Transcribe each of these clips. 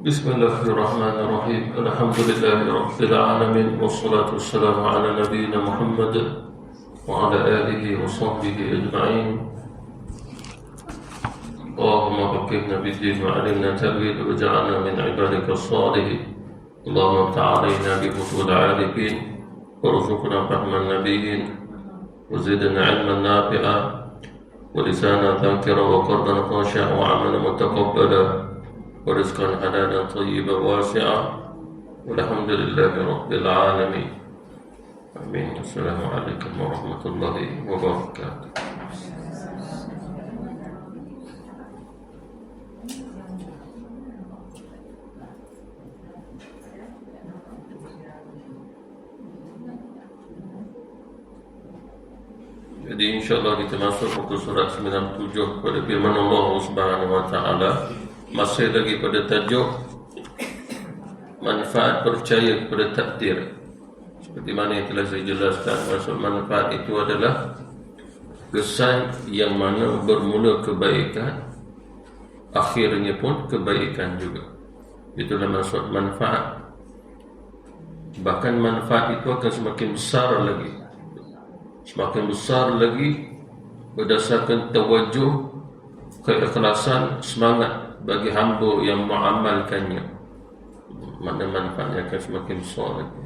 Bismillahirrahmanirrahim. Alhamdulillahirabbil wassalatu wassalamu ala nabiyyina Muhammad wa ala alihi wa sahbihi ajma'in. Allahumma faqqihna fid-din wa 'allimna ta'wil waj'alna min 'ibadika as-salihin. Allahumma ta'alayna bi futul 'arifin warzuqna fahman nabiyyin wa zidna 'ilman nafi'a wa lisanan dhakira wa qalban khashi'a wa 'amalan mutaqabbala ورزقا حلالا طيبا واسعا والحمد لله رب العالمين آمين. السلام عليكم ورحمة الله وبركاته. Jadi insyaAllah kita masuk ke surat 97 pada firman Allah Subhanahu Wa Taala. Masih lagi pada tajuk manfaat percaya kepada takdir. Seperti mana yang telah saya jelaskan, maksud manfaat itu adalah kesan yang mana bermula kebaikan, akhirnya pun kebaikan juga. Itulah maksud manfaat. Bahkan manfaat itu akan semakin besar lagi. Semakin besar lagi berdasarkan tawajuh, keikhlasan, semangat bagi hamba yang mengamalkannya, makna manfaatnya akan semakin besar lagi.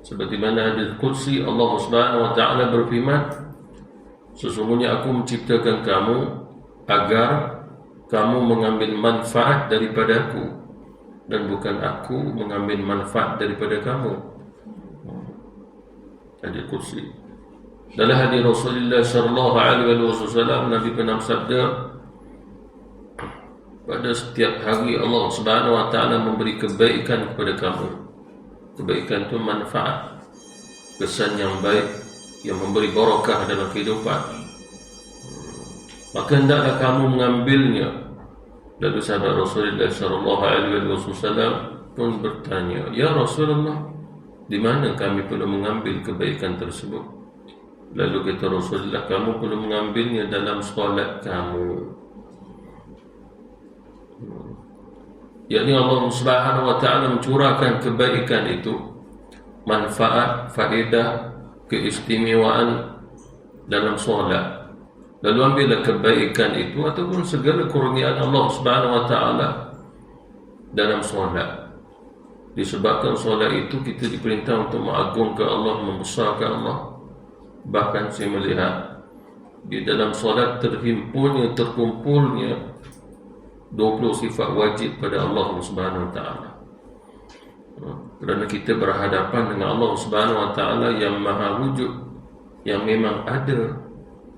Seperti mana hadis qudsi Allah Subhanahu Wa Taala berfirman, sesungguhnya aku menciptakan kamu agar kamu mengambil manfaat daripada aku dan bukan aku mengambil manfaat daripada kamu. Hadis qudsi. Dalam hadis Rasulullah sallallahu alaihi wasallam, Nabi pernah bersabda, pada setiap hari Allah Subhanahu Wa Taala memberi kebaikan kepada kamu. Kebaikan itu manfaat, kesan yang baik yang memberi barakah dalam kehidupan. Maka hendaklah kamu mengambilnya. Lalu sahabat Rasulullah sallallahu alaihi wasallam pun bertanya, "Ya Rasulullah, di mana kami perlu mengambil kebaikan tersebut?" Lalu kata Rasulullah, "Kamu perlu mengambilnya dalam solat kamu." Yakni Allah Subhanahu Wa Taala mencurahkan kebaikan itu, manfaat, faedah, keistimewaan dalam solat. Lalu ambillah kebaikan itu ataupun segala kurniaan Allah Subhanahu Wa Taala dalam solat. Disebabkan solat itu kita diperintah untuk mengagungkan Allah, membesarkan Allah. Bahkan saya melihat di dalam solat terkumpulnya 20 sifat wajib pada Allah Subhanahu Wa Taala. Kerana kita berhadapan dengan Allah Subhanahu Wa Taala yang maha wujud, yang memang ada.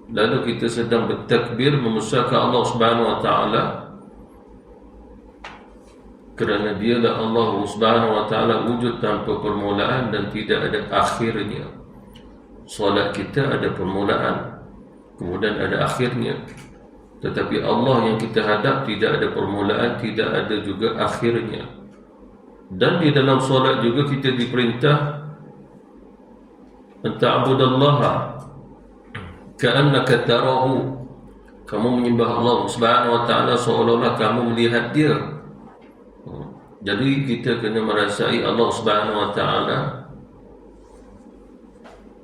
Lalu kita sedang bertakbir membesarkan Allah Subhanahu Wa Taala, kerana dialah Allah Subhanahu Wa Taala wujud tanpa permulaan dan tidak ada akhirnya. Solat kita ada permulaan, kemudian ada akhirnya. Tetapi Allah yang kita hadap tidak ada permulaan, tidak ada juga akhirnya. Dan di dalam solat juga kita diperintah anta'budallaha ka'annaka tarahu. Kamu menyembah Allah Subhanahu Wa Taala seolah-olah kamu melihat dia. Jadi kita kena merasai Allah Subhanahu Wa Taala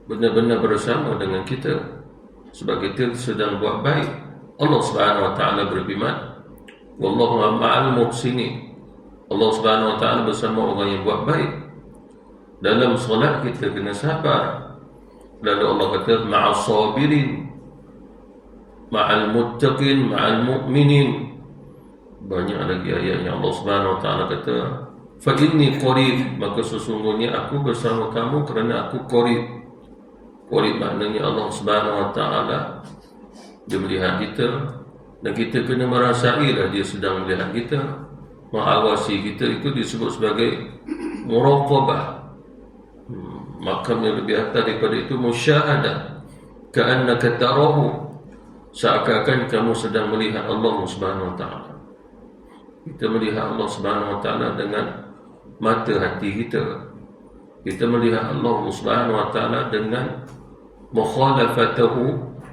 benar-benar bersama dengan kita, sebab kita sedang buat baik. Allah Subhanahu Wa Taala berfirman, wallahu ma'al muhsinin. Allah Subhanahu Wa Taala bersama orang yang buat baik. Dalam solat kita kena sabar. Lalu Allah kata ma'as sabirin, ma'al muttaqin, ma'al mu'minin. Banyak lagi ayat yang Allah Subhanahu Wa Taala kata, fa inni qarib, maka sesungguhnya aku bersama kamu kerana aku qarib. Qarib maknanya Allah Subhanahu Wa Taala dia melihat kita, dan kita kena merasailah dia sedang melihat kita, mengawasi kita. Itu disebut sebagai muraqabah. Makam yang lebih atas daripada itu musyahadah, ka'annaka tarahu, seakan-akan kamu sedang melihat Allah Subhanahu Wa Taala. Kita melihat Allah Subhanahu Wa Taala dengan mata hati kita. Kita melihat Allah Subhanahu Wa Taala dengan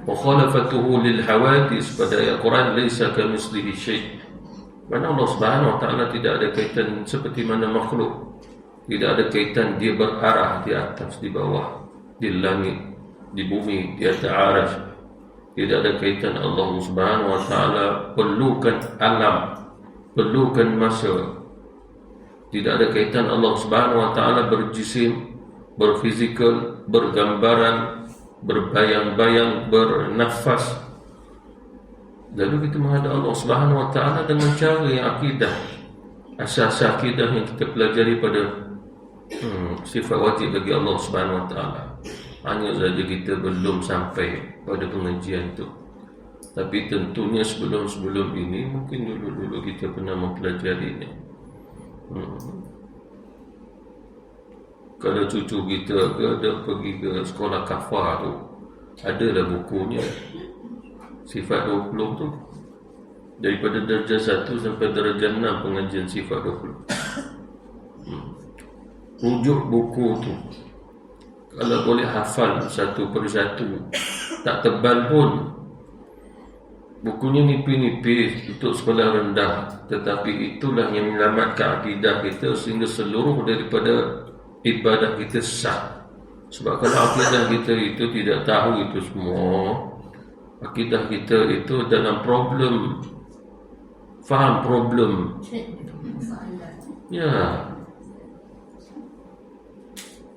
mukhalafatuhu lil hawadis. Pada ayat Quran, laisa kamitslihi syai', Mana Allah Subhanahu Wa Taala tidak ada kaitan seperti mana makhluk. Tidak ada kaitan dia berarah di atas, di bawah, di langit, di bumi, di atas arasy. Tidak ada kaitan Allah Subhanahu Wa Taala perlukan alam, perlukan masa. Tidak ada kaitan Allah Subhanahu Wa Taala berjisim, berfizikal, bergambaran, berbayang-bayang, bernafas. Lalu kita menghadap Allah Subhanahu Wa Taala dengan cara yang akidah, asas akidah yang kita pelajari pada sifat wajib bagi Allah Subhanahu Wa Taala. Hanya saja kita belum sampai pada pengajian itu. Tapi tentunya sebelum ini mungkin dulu kita pernah mempelajarinya. Kalau cucu kita ada pergi ke sekolah kafar tu, adalah bukunya sifat 20 tu, daripada darjah 1 sampai darjah 6 pengajian sifat 20. Rujuk buku tu kalau boleh hafal satu per satu, tak tebal pun. Bukunya nipis-nipis untuk sekolah rendah, tetapi itulah yang menyelamatkan akidah kita sehingga seluruh daripada ibadah kita sah. Sebab kalau akidah kita itu tidak tahu itu semua, akidah kita itu dalam problem, faham problem. Ya,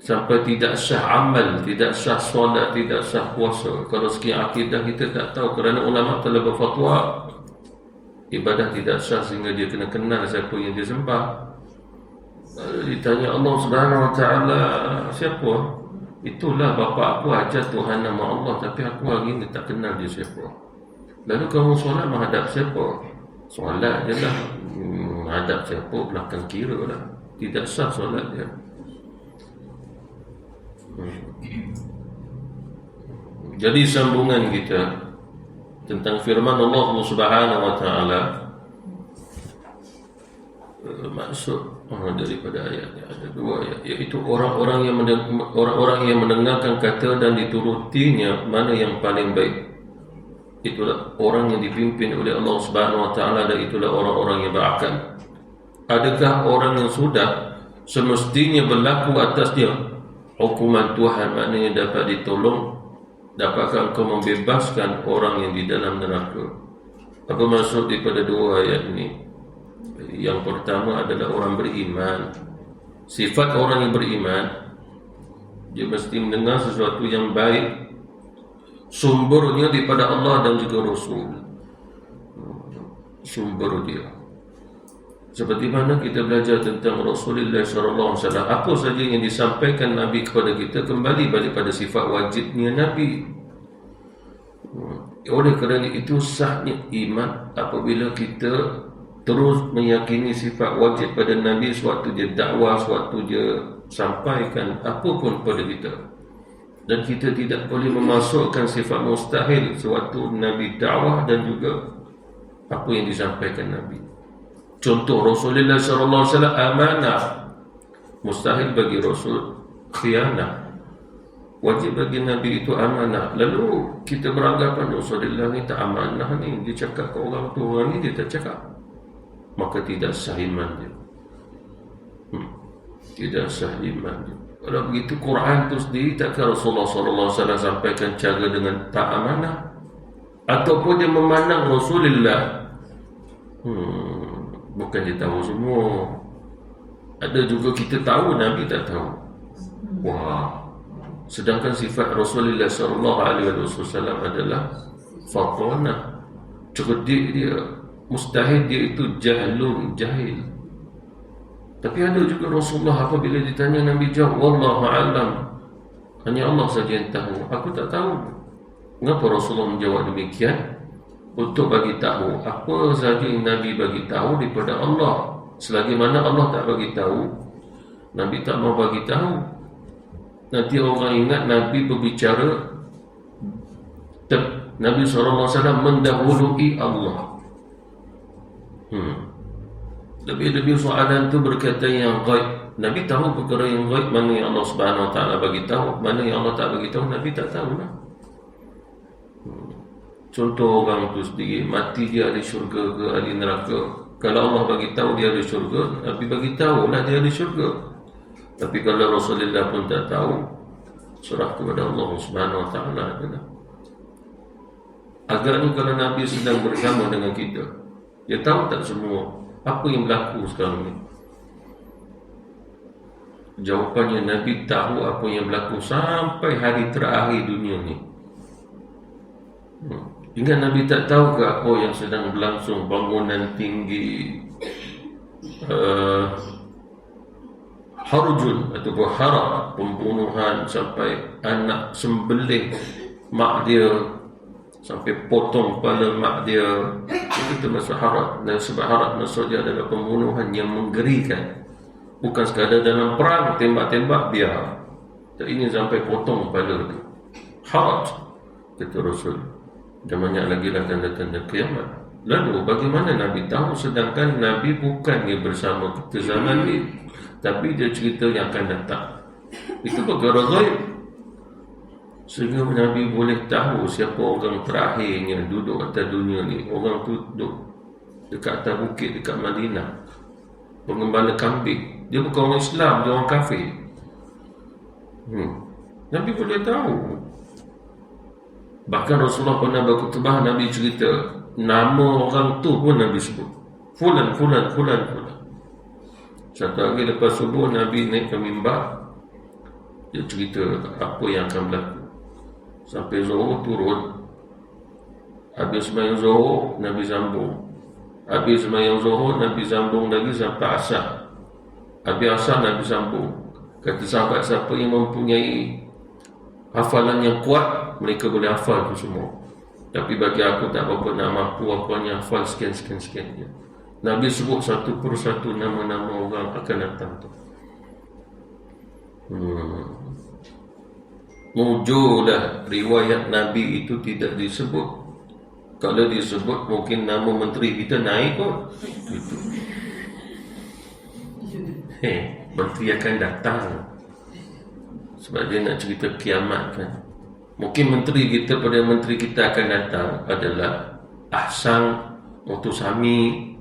sampai tidak sah amal, tidak sah solat, tidak sah puasa. Kalau sekian akidah kita tak tahu, kerana ulama telah berfatwa ibadah tidak sah sehingga dia kena kenal siapa yang dia sembah. Ditanya Allah Subhanahu Wa Taala, siapa? Itulah bapa aku ajar Tuhan nama Allah, tapi aku hari ini tak kenal dia siapa. Lalu kamu solat menghadap siapa? Solat je lah, menghadap siapa belakang kira lah, tidak sah solat dia. Jadi sambungan kita tentang firman Allah Subhanahu Wa Taala, maksud daripada ayatnya ada dua ayat, iaitu orang-orang yang mendengarkan kata dan diturutinya mana yang paling baik. Itulah orang yang dipimpin oleh Allah Subhanahu Wa Taala, dan itulah orang-orang yang berakal. Adakah orang yang sudah semestinya berlaku atasnya hukuman Tuhan, maknanya dapat ditolong? Dapatkah engkau membebaskan orang yang di dalam neraka? Apa maksud daripada dua ayat ini? Yang pertama adalah orang beriman. Sifat orang yang beriman, dia mesti mendengar sesuatu yang baik, sumbernya daripada Allah dan juga Rasul. Sumber dia, seperti mana kita belajar tentang Rasulullah SAW, apa saja yang disampaikan Nabi kepada kita kembali balik pada sifat wajibnya Nabi. Oleh kerana itu sahnya iman apabila kita terus meyakini sifat wajib pada Nabi sewaktu dia dakwah, sewaktu dia sampaikan apapun kepada kita. Dan kita tidak boleh memasukkan sifat mustahil sewaktu Nabi dakwah dan juga apa yang disampaikan Nabi. Contoh Rasulullah SAW amanah, mustahil bagi Rasul khianah. Wajib bagi Nabi itu amanah. Lalu kita beranggapan Rasulullah ni tak amanah ni, dia cakap ke orang tu, orang ni dia tak cakap, maka tidak sah iman dia. Tidak sah iman dia. Kalau begitu Quran itu sendiri, takkan Rasulullah SAW sampaikan cara dengan tak amanah? Ataupun dia memandang Rasulullah bukan dia tahu semua. Ada juga kita tahu, Nabi tak tahu. Wah. Sedangkan sifat Rasulullah SAW adalah fatonah, cerdik dia. Mustahil dia itu jahil. Tapi ada juga Rasulullah apabila ditanya, Nabi jawab, wallahu a'lam, hanya Allah saja yang tahu, aku tak tahu. Mengapa Rasulullah menjawab demikian? Untuk bagi tahu apa saja yang Nabi bagi tahu daripada Allah. Selagi mana Allah tak bagi tahu, Nabi tak mau bagi tahu. Nanti orang ingat Nabi berbicara, Nabi SAW mendahului Allah. Lebih-lebih soalan itu berkaitan yang ghaib. Nabi tahu perkara yang ghaib, mana yang Allah Subhanahu Wa Taala bagi tahu, mana yang Allah tak bagi tahu, Nabi tak tahu lah. Contoh orang tu sendiri, mati dia ahli syurga ke ahli neraka, Kalau Allah bagi tahu dia di syurga, Nabi bagi tahulah dia di syurga. Tapi kalau Rasulullah pun tak tahu, serah kepada Allah Subhanahu Wa Taala. Agaknya kalau Nabi sedang bersama dengan kita, dia tahu tak semua apa yang berlaku sekarang ni? Jawapannya, Nabi tahu apa yang berlaku sampai hari terakhir dunia ni. Hingga Nabi tak tahu ke apa yang sedang berlangsung, bangunan tinggi, harjun ataupun haram, pembunuhan sampai anak sembelih mak dia, sampai potong kepala mak dia. Itu termasuk haram. Dan sebab haram maksud dia adalah pembunuhan yang menggerikan. Bukan sekadar dalam perang tembak-tembak biar. Tak, ini sampai potong kepala dia. Haram, kata Rasul. Dan banyak lagi lah tanda-tanda kiamat. Lalu bagaimana Nabi tahu, sedangkan Nabi bukannya bersama kita zaman ni, tapi dia cerita yang akan datang. Itu perkara ghaib. Sehingga Nabi boleh tahu siapa orang terakhirnya duduk atas dunia ni. Orang tu duduk dekat atas bukit dekat Madinah, pengembala kambing. Dia bukan orang Islam, dia orang kafir. Nabi boleh tahu. Bahkan Rasulullah pernah berkhutbah, Nabi cerita nama orang tu pun Nabi sebut. Fulan. Satu hari lepas subuh, Nabi naik ke mimbar. Dia cerita apa yang akan berlaku. Sampai Zuhur turun. Habis sembahyang Zuhur, Nabi sambung. Habis sembahyang Zuhur, Nabi sambung lagi sampai Asar. Habis Asar, Nabi sambung. Kata sahabat, siapa yang mempunyai hafalan yang kuat, mereka boleh hafal tu semua. Tapi bagi aku tak berapa nak mampu, aku hanya hafal sekian. Nabi sebut satu persatu nama-nama orang akan datang tu. Mujurlah riwayat Nabi itu tidak disebut. Kalau disebut, mungkin nama menteri kita naik kot. Itu. Menteri akan datang. Sebab dia nak cerita kiamat kan. Mungkin menteri kita pada menteri kita akan datang adalah Ahsan Mutusami.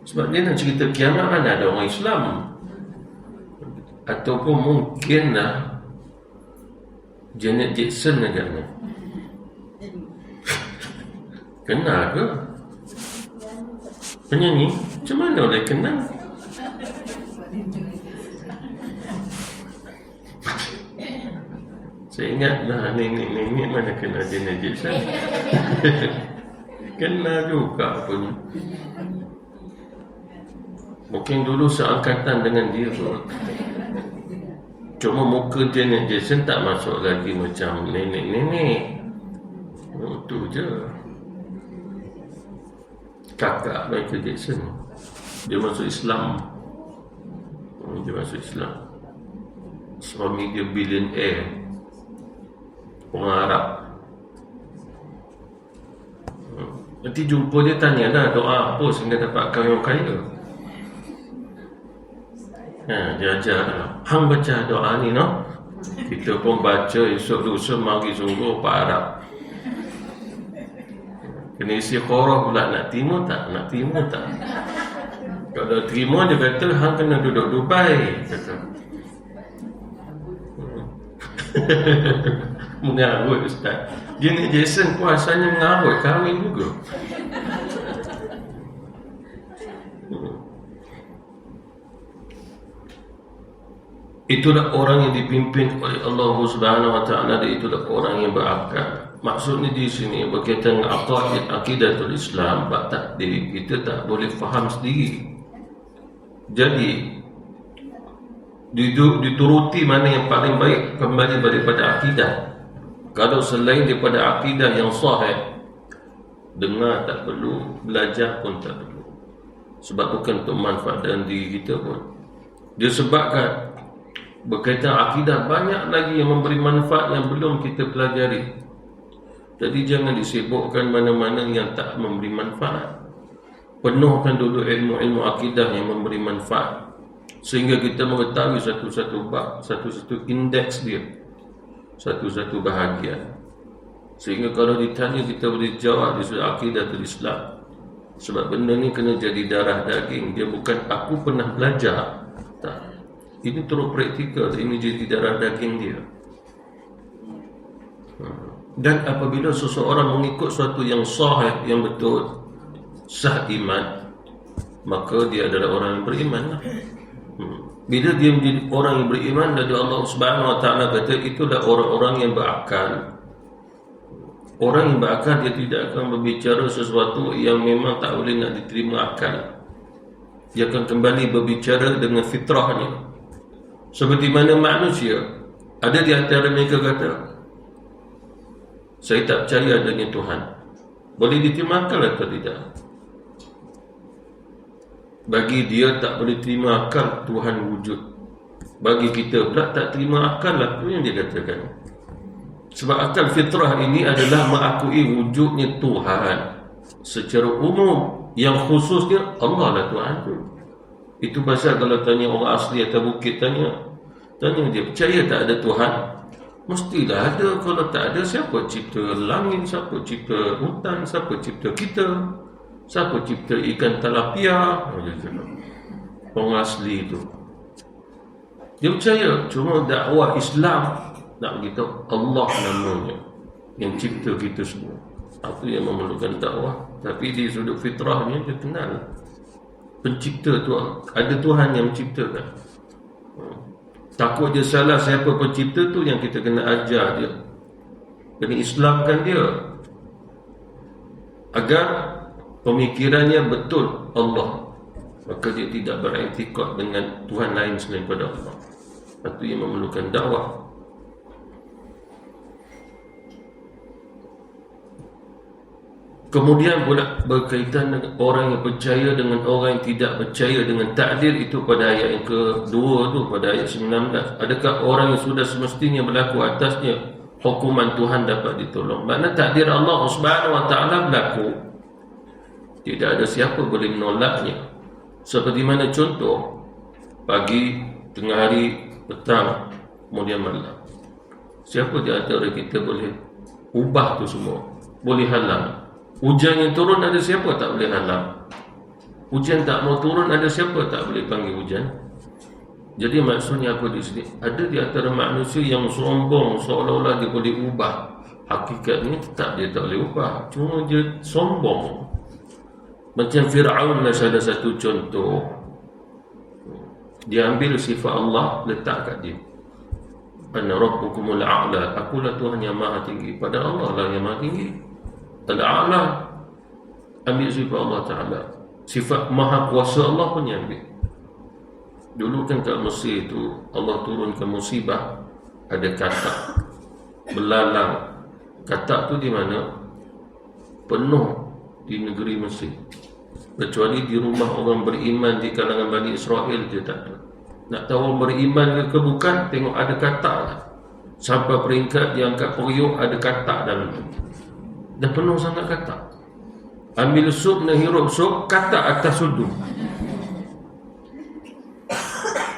Sebab dia nak cerita kiamat, mana ada orang Islam. Ataupun mungkin Janet Jackson agaknya. Kenal ke? Penyanyi? Macam mana boleh kenal? Saya ingatlah nenek mana kenal Janet Jackson. Kenal juga pun. Mungkin dulu seangkatan dengan dia pun. Cuma muka Janet Jackson tak masuk lagi macam nenek-nenek. Itu je. Kakak Michael Jackson, dia masuk Islam. Suami dia billionaire, orang Arab. Nanti jumpa dia, tanyalah doa apa sehingga dapat kahwin orang kaya. Dia ajar hang baca doa ni, no? Kita pun baca, esok lusa mari sungguh Pak Arab. Kena isi korah pula, nak terima tak? Kalau terima, dia kata hang kena duduk Dubai, kata. Mengarut Ustaz. Janet Jackson pun asalnya mengarut, kahwin juga. Itulah orang yang dipimpin oleh Allah Subhanahu Wa Taala. Itulah orang yang berakal. Maksudnya di sini berkaitan dengan akidatul Islam, bab takdir, kita tak boleh faham sendiri. Jadi dituruti mana yang paling baik kembali daripada akidah. Kalau selain daripada akidah yang sahih, dengar tak perlu, belajar pun tak perlu. Sebab bukan untuk manfaat dan diri kita pun. Dia sebabkan berkaitan akidah banyak lagi yang memberi manfaat yang belum kita pelajari. Jadi jangan disibukkan mana-mana yang tak memberi manfaat. Penuhkan dulu ilmu-ilmu akidah yang memberi manfaat, sehingga kita mengetahui satu-satu bab, satu-satu indeks dia, satu-satu bahagian. Sehingga kalau ditanya kita boleh jawab di sudut akidah Islam. Sebab benda ni kena jadi darah daging. Dia bukan aku pernah belajar. Tak. Ini terus praktikal. Ini jadi darah daging dia. Dan apabila seseorang mengikut suatu yang sahih, yang betul, sah iman, maka dia adalah orang yang beriman. Bila dia menjadi orang yang beriman, dari Allah Subhanahu Wa Taala kata itulah orang-orang yang berakal. Orang yang berakal, dia tidak akan berbicara sesuatu yang memang tak boleh nak diterima akal. Dia akan kembali berbicara dengan fitrahnya. Seperti mana manusia, ada di antara mereka kata, saya tak percaya adanya Tuhan. Boleh diterima akal atau tidak? Bagi dia tak boleh terima akal Tuhan wujud. Bagi kita pula tak terima akal lah. Itu yang dia katakan. Sebab akal fitrah ini adalah mengakui wujudnya Tuhan secara umum. Yang khususnya Allah lah Tuhan tu. Itu pasal kalau tanya orang asli atau bukit, tanya dia percaya tak ada Tuhan? Mestilah ada. Kalau tak ada, siapa cipta langit, siapa cipta hutan, siapa cipta kita, siapa cipta ikan tilapia? Orang asli itu dia percaya. Cuma dakwah Islam nak beritahu Allah namanya yang cipta kita semua. Itu yang memerlukan dakwah. Tapi di sudut fitrahnya dia kenal pencipta Tuhan. Ada Tuhan yang menciptakan. Takut dia salah siapa pencipta tu yang kita kena ajar dia. Kena Islamkan dia agar pemikirannya betul Allah. Maka dia tidak beriktikad dengan Tuhan lain selain pada Allah. Itu yang memerlukan dakwah. Kemudian pula berkaitan dengan orang yang percaya dengan orang yang tidak percaya dengan takdir, itu pada ayat yang kedua tu, pada ayat 19. Adakah orang yang sudah semestinya berlaku atasnya hukuman Tuhan dapat ditolong? Makna takdir Allah Subhanahu Wa Taala berlaku, tidak ada siapa boleh menolaknya. Seperti mana contoh pagi, tengah hari, petang, kemudian malam. Siapa di antara kita boleh ubah tu semua? Boleh halang. Hujan yang turun, ada siapa tak boleh halang? Hujan tak mau turun, ada siapa tak boleh panggil hujan? Jadi maksudnya apa di sini? Ada di antara manusia yang sombong seolah-olah dia boleh ubah. Hakikatnya tetap dia tak boleh ubah. Cuma dia sombong. Macam Fir'aun lah salah satu contoh. Dia ambil sifat Allah, letak kat dia. Ana rabbukumul a'la. Akulah Tuhan yang maha tinggi. Pada Allah lah yang maha tinggi. Al-A'la, ambil sifat Allah Ta'ala. Sifat maha kuasa Allah pun yang ambil. Dulu kan kat Mesir itu Allah turunkan musibah, ada katak belalang. Katak tu di mana? Penuh di negeri Mesir. Kecuali di rumah orang beriman di kalangan Bani Israel dia tak ada. Nak tahu orang beriman ke bukan, tengok ada katak lah. Sampai peringkat dia angkat periuk, ada katak dalam tu. Dah penuh sangat katak. Ambil sup, nak hirup sup, katak atas sudu.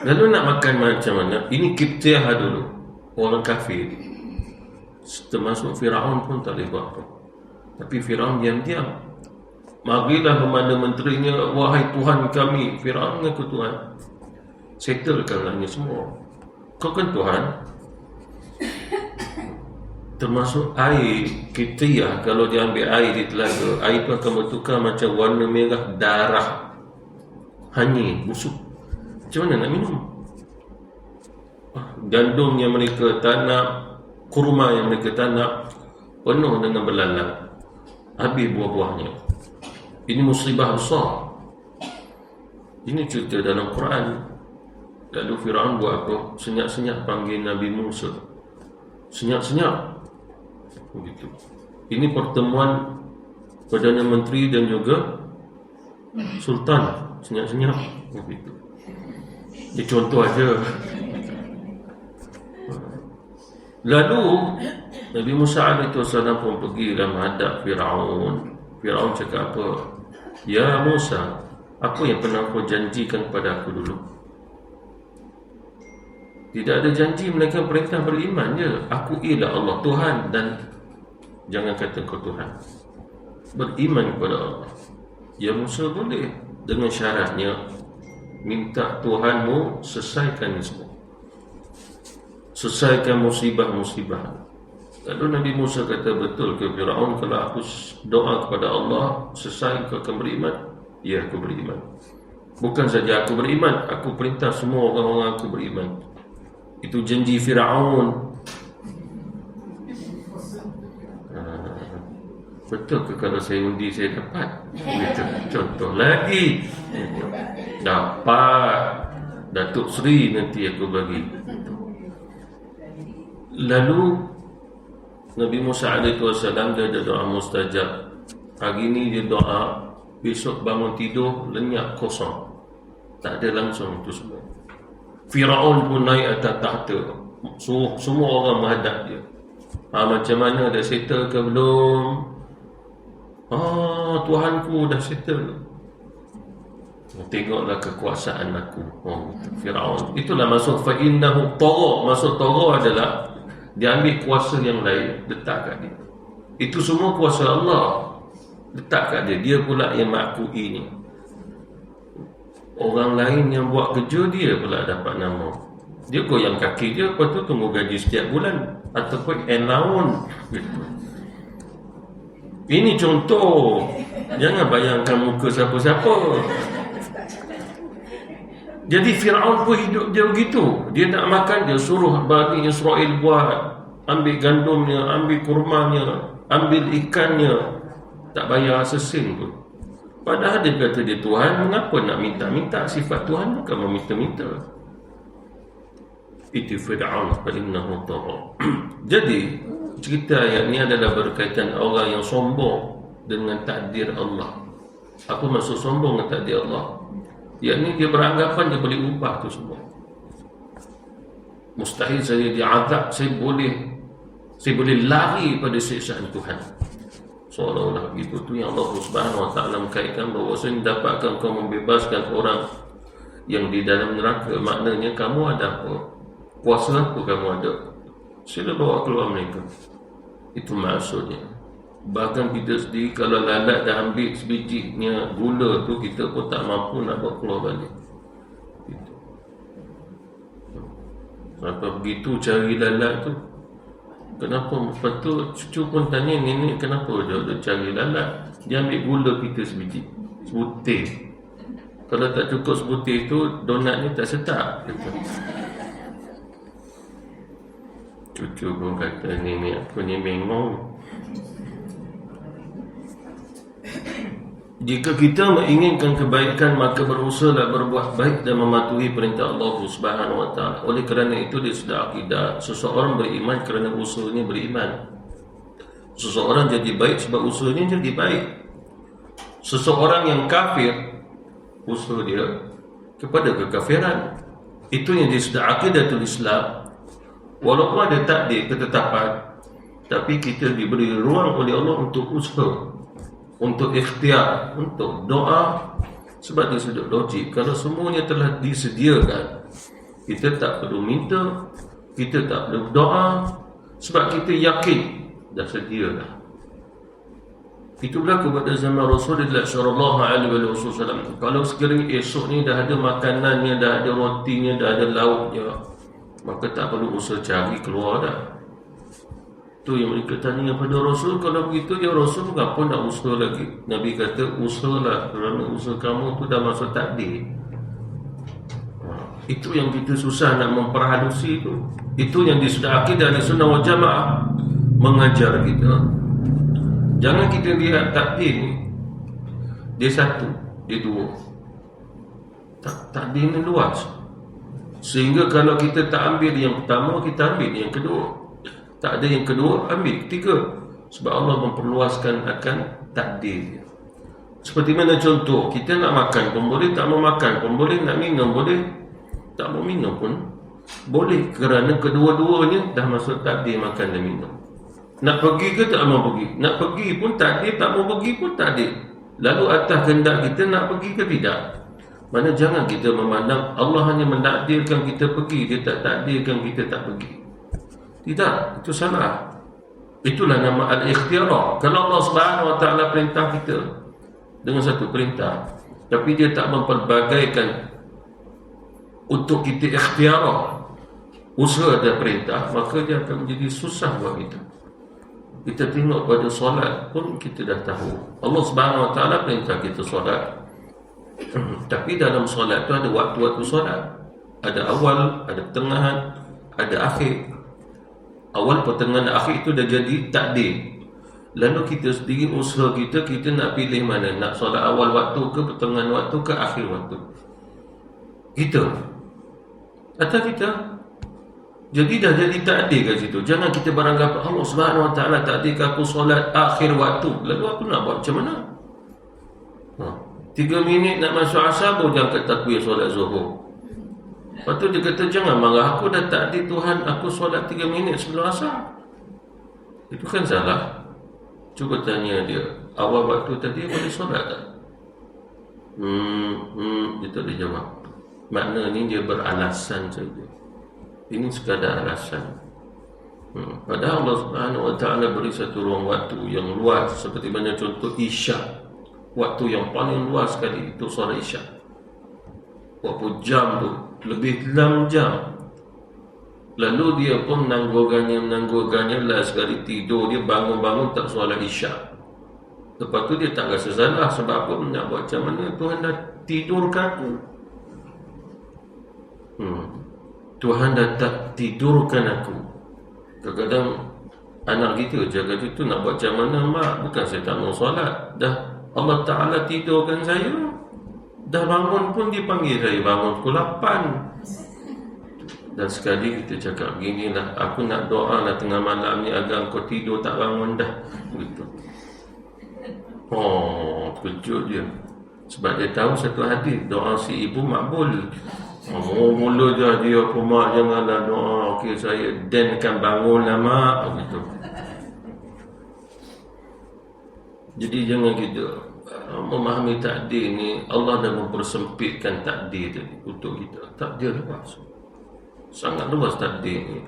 Lalu nak makan macam mana? Ini Kiptiah dulu, orang kafir. Termasuk Fir'aun pun tak boleh buat apa. Tapi Fir'aun diam-diam. Marilah kepada menterinya, wahai Tuhan kami. Fir'aun mengaku Tuhan. Settlekanlah ini semua. Kau kan Tuhan. Termasuk air Kiptiah, kalau dia ambil air di telaga, air itu akan bertukar macam warna merah darah, hanyir, busuk. Macam mana nak minum? Gandum yang mereka tanam, kurma yang mereka tanam, penuh dengan belalang, habis buah-buahnya. Ini musibah besar. Ini cerita dalam Quran. Lalu Fir'aun buat apa? Senyap-senyap panggil Nabi Musa. Senyap-senyap begitu. Ini pertemuan Perdana Menteri dan juga Sultan. Senyap-senyap begitu. Ini contoh aja. Lalu Nabi Musa AS pun pergi dan menghadap Fir'aun. Fir'aun cakap apa? Ya Musa, apa yang pernah kau janjikan kepada aku dulu? Tidak ada janji, mereka perintah beriman je. Aku ialah Allah Tuhan, dan jangan kata kau Tuhan. Beriman kepada Allah. Ya Musa boleh, dengan syaratnya minta Tuhanmu selesaikan ini semua, selesaikan musibah-musibah. Lalu Nabi Musa kata, betul ke Firaun, kalau aku doa kepada Allah selesai kau akan beriman? Ya, aku beriman. Bukan saja aku beriman, aku perintah semua orang-orang aku beriman. Itu janji Firaun. Betul ke kalau saya undi saya dapat? Gitu. Contoh lagi, dapat Datuk Seri nanti aku bagi. Lalu Nabi Musa alaihissalam dia ada doa mustajab. Pagi ni dia doa, besok bangun tidur lenyap kosong, tak ada langsung itu semua. Firaun pun naik atas tahta, semua orang menghadap dia. Macam mana, dah settle ke belum? Tuhanku dah settle. Tengoklah kekuasaan aku. Firaun itulah masuk fa innahu tagha. Masuk tagha adalah dia ambil kuasa yang lain letak kat dia. Itu semua kuasa Allah letak kat dia. Dia pula yang makui ni. Orang lain yang buat kerja, dia pula dapat nama. Dia goyang kaki dia, lepas tu tunggu gaji setiap bulan ataupun allowance gitu. Ini contoh. Jangan bayangkan muka siapa-siapa. Jadi Firaun pun hidup dia begitu. Dia nak makan, dia suruh Bani Israel buat, ambil gandumnya, ambil kurmanya, ambil ikannya, tak bayar sesin pun. Padahal dia kata dia Tuhan, mengapa nak minta-minta? Sifat Tuhan bukan meminta-minta. Itu Fir'aun fa innahu tagha. Jadi cerita ayat ni adalah berkaitan orang yang sombong dengan takdir Allah. Apa maksud sombong dengan takdir Allah? Yakni dia beranggapan dia boleh ubah tu semua. Mustahil saya diazab, saya boleh lari pada siksaan Tuhan. Seolah-olah begitu. Tu yang Allah Subhanahu Wa Taala mengkaitkan bahawa saya dapatkan kau membebaskan orang yang di dalam neraka. Maknanya kamu ada apa? Kuasa apa kamu ada? Sila bawa keluar mereka. Itu maksudnya. Bahkan kita sendiri kalau lalat dah ambil sebijinya gula tu, kita pun tak mampu nak bawa keluar balik. Gitu. Sampai begitu cari lalat tu. Kenapa? Lepas tu cucu pun tanya nenek, kenapa dia cari lalat? Dia ambil gula kita sebiji, sebutir. Kalau tak cukup sebutir tu, donat ni tak sedap. Gitu. Cucu pun kata, nenek aku ni memang. Jika kita menginginkan kebaikan, maka berusahalah berbuat baik dan mematuhi perintah Allah Subhanahu Wa Taala. Oleh kerana itu dia sudah akidah, seseorang beriman kerana usahanya beriman. Seseorang jadi baik sebab usahanya jadi baik. Seseorang yang kafir, usaha dia kepada kekafiran. Itu yang dia sudah akidatul Islam. Walaupun ada takdir ketetapan, tapi kita diberi ruang oleh Allah untuk usaha, untuk ikhtiar, untuk doa. Sebab dari sudut logik, kalau semuanya telah disediakan, kita tak perlu minta, kita tak perlu doa, sebab kita yakin dah sedia dah. Itu berlaku pada zaman Rasulullah SAW. Kalau sekiranya esok ni dah ada makanannya, dah ada rotinya, dah ada lauknya, maka tak perlu usaha cari keluar dah. Tu yang mereka tanya kepada Rasul, kalau begitu ya Rasul, mengapa nak usaha lagi? Nabi kata, usahalah, kerana usaha kamu tu dah masuk takdir. Itu yang kita susah nak memperhalusi tu. Itu yang disudah akidah dari Sunnah wal Jamaah mengajar kita. Jangan kita lihat takdir ni, dia satu, dia dua. Takdir ni luas. Sehingga kalau kita tak ambil yang pertama, kita ambil yang kedua. Tak ada yang kedua, ambil ketiga. Sebab Allah memperluaskan akan takdir dia. Seperti mana contoh, kita nak makan pun boleh, tak mau makan pun boleh, nak minum boleh, tak mau minum pun boleh. Kerana kedua-duanya dah masuk takdir makan dan minum. Nak pergi ke tak mau pergi? Nak pergi pun takdir, tak mau pergi pun takdir. Lalu atas kehendak kita nak pergi ke tidak? Mana jangan kita memandang Allah hanya menakdirkan kita pergi, dia tak takdirkan kita tak pergi. Tidak, itu salah. Itulah nama al-ikhtiyar. Kalau Allah Subhanahu Wa Taala perintah kita, dengan satu perintah, tapi dia tak memperbagaikan untuk kita ikhtiar usaha dan perintah, maka dia akan menjadi susah buat kita. Kita tengok pada solat pun kita dah tahu Allah Subhanahu Wa Taala perintah kita solat. Tapi dalam solat tu ada waktu-waktu solat. Ada awal, ada pertengahan, ada akhir. Awal, pertengahan, akhir itu dah jadi takdir. Lalu kita sendiri usaha kita nak pilih mana, nak solat awal waktu ke, pertengahan waktu ke, akhir waktu. Kita atau kita jadi dah jadi takdir kat situ. Jangan kita beranggapan Allah Subhanahu Wa Taala takdirkan aku solat akhir waktu, lalu aku nak buat macam mana? 3 minit nak masuk asar baru dia angkat takbir solat zuhur. Lepas tu dia kata jangan marah, aku dah takdir Tuhan aku solat 3 minit sebelum asar. Itu kan salah. Cuba tanya dia, awal waktu tadi boleh solat tak? Dia tak boleh jawab. Maknanya dia beralasan saja. Ini sekadar alasan. Padahal Allah Subhanahu Wa Taala beri satu ruang waktu yang luas, seperti mana contoh Isyak. Waktu yang paling luas sekali itu solat Isyak. Berapa jam tu? Lebih 6 jam. Lalu dia pun menangguhkannya lah sekali tidur dia, bangun-bangun tak solat Isyak. Lepas tu dia tak rasa salah. Sebab apa? Nak buat macam mana? Tuhan dah tidurkan aku. Tuhan dah tak tidurkan aku. Kadang-kadang anak kita jaga itu nak buat macam mana, mak? Bukan saya tak mau solat, dah Allah Ta'ala tidurkan saya. Dah bangun pun dia panggil saya bangun pukul 8. Dan sekali kita cakap beginilah, aku nak doa lah tengah malam ni agar kau tidur tak bangun dah. Begitu. Kejut dia. Sebab dia tahu satu hadis, doa si ibu makbul. Mula je dia, mak janganlah doa, okey saya denkan bangun lah mak. Begitu. Jadi jangan kita memahami takdir ni, Allah dah mempersempitkan takdir tadi untuk kita. Takdir luas, sangat luas takdir ni.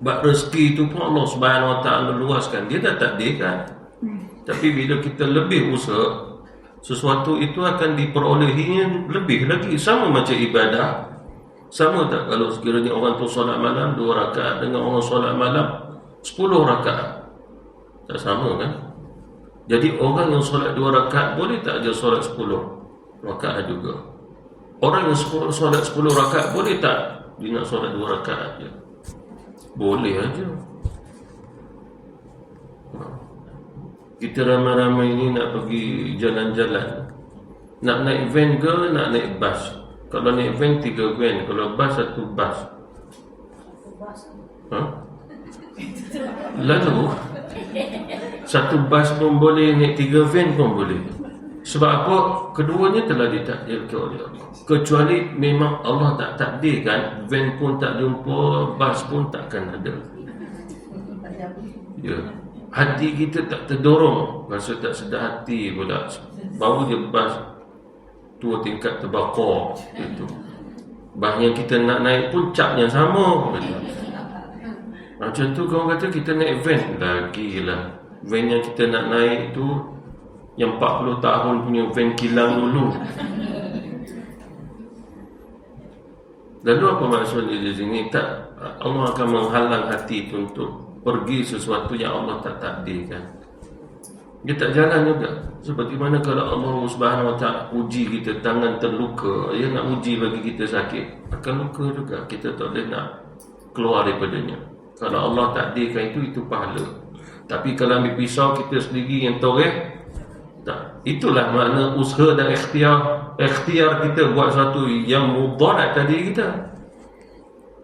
Bab rezeki itu pun Allah Subhanahu Wa Taala luaskan. Dia dah takdirkan. Tapi bila kita lebih usaha, sesuatu itu akan diperolehinya lebih lagi. Sama macam ibadah. Sama tak kalau sekiranya orang tu solat malam 2 rakaat dengan orang solat malam 10 rakaat? Tak sama kan? Jadi orang yang solat 2 rakaat boleh tak dia solat 10 rakaat juga? Orang yang solat 10 rakaat boleh tak dia nak solat 2 rakaat je? Boleh aja. Kita ramai-ramai ini nak pergi jalan-jalan. Nak naik van ke nak naik bas? Kalau naik van 3 van, kalau bas 1 bas. Lalu 1 bas pun boleh, naik 3 van pun boleh. Sebab apa? Keduanya telah ditakdirkan oleh Allah. Kecuali memang Allah tak takdirkan, van pun tak jumpa, bas pun takkan ada. Ya. Hati kita tak terdorong, rasa tak sedar hati pula. Baru je bas 2 tingkat terbakar itu. Bas yang kita nak naik pun cap yang sama. Macam tu korang kata kita naik van lagi lah. Van yang kita nak naik tu yang 40 tahun punya van kilang dulu. Lalu apa maksudnya di sini? Tak, Allah akan menghalang hati itu untuk pergi sesuatu yang Allah tak takdirkan. Dia tak jalan juga. Seperti mana kalau Allah Subhanahu Wa Taala uji kita, tangan terluka, dia nak uji bagi kita sakit, akan luka juga. Kita tak boleh nak keluar daripadanya. Kalau Allah takdirkan itu pahala. Tapi kalau ambil pisau kita sendiri yang toreh, tak. Itulah makna usaha dan ikhtiar kita buat sesuatu yang mudarat tadi kita.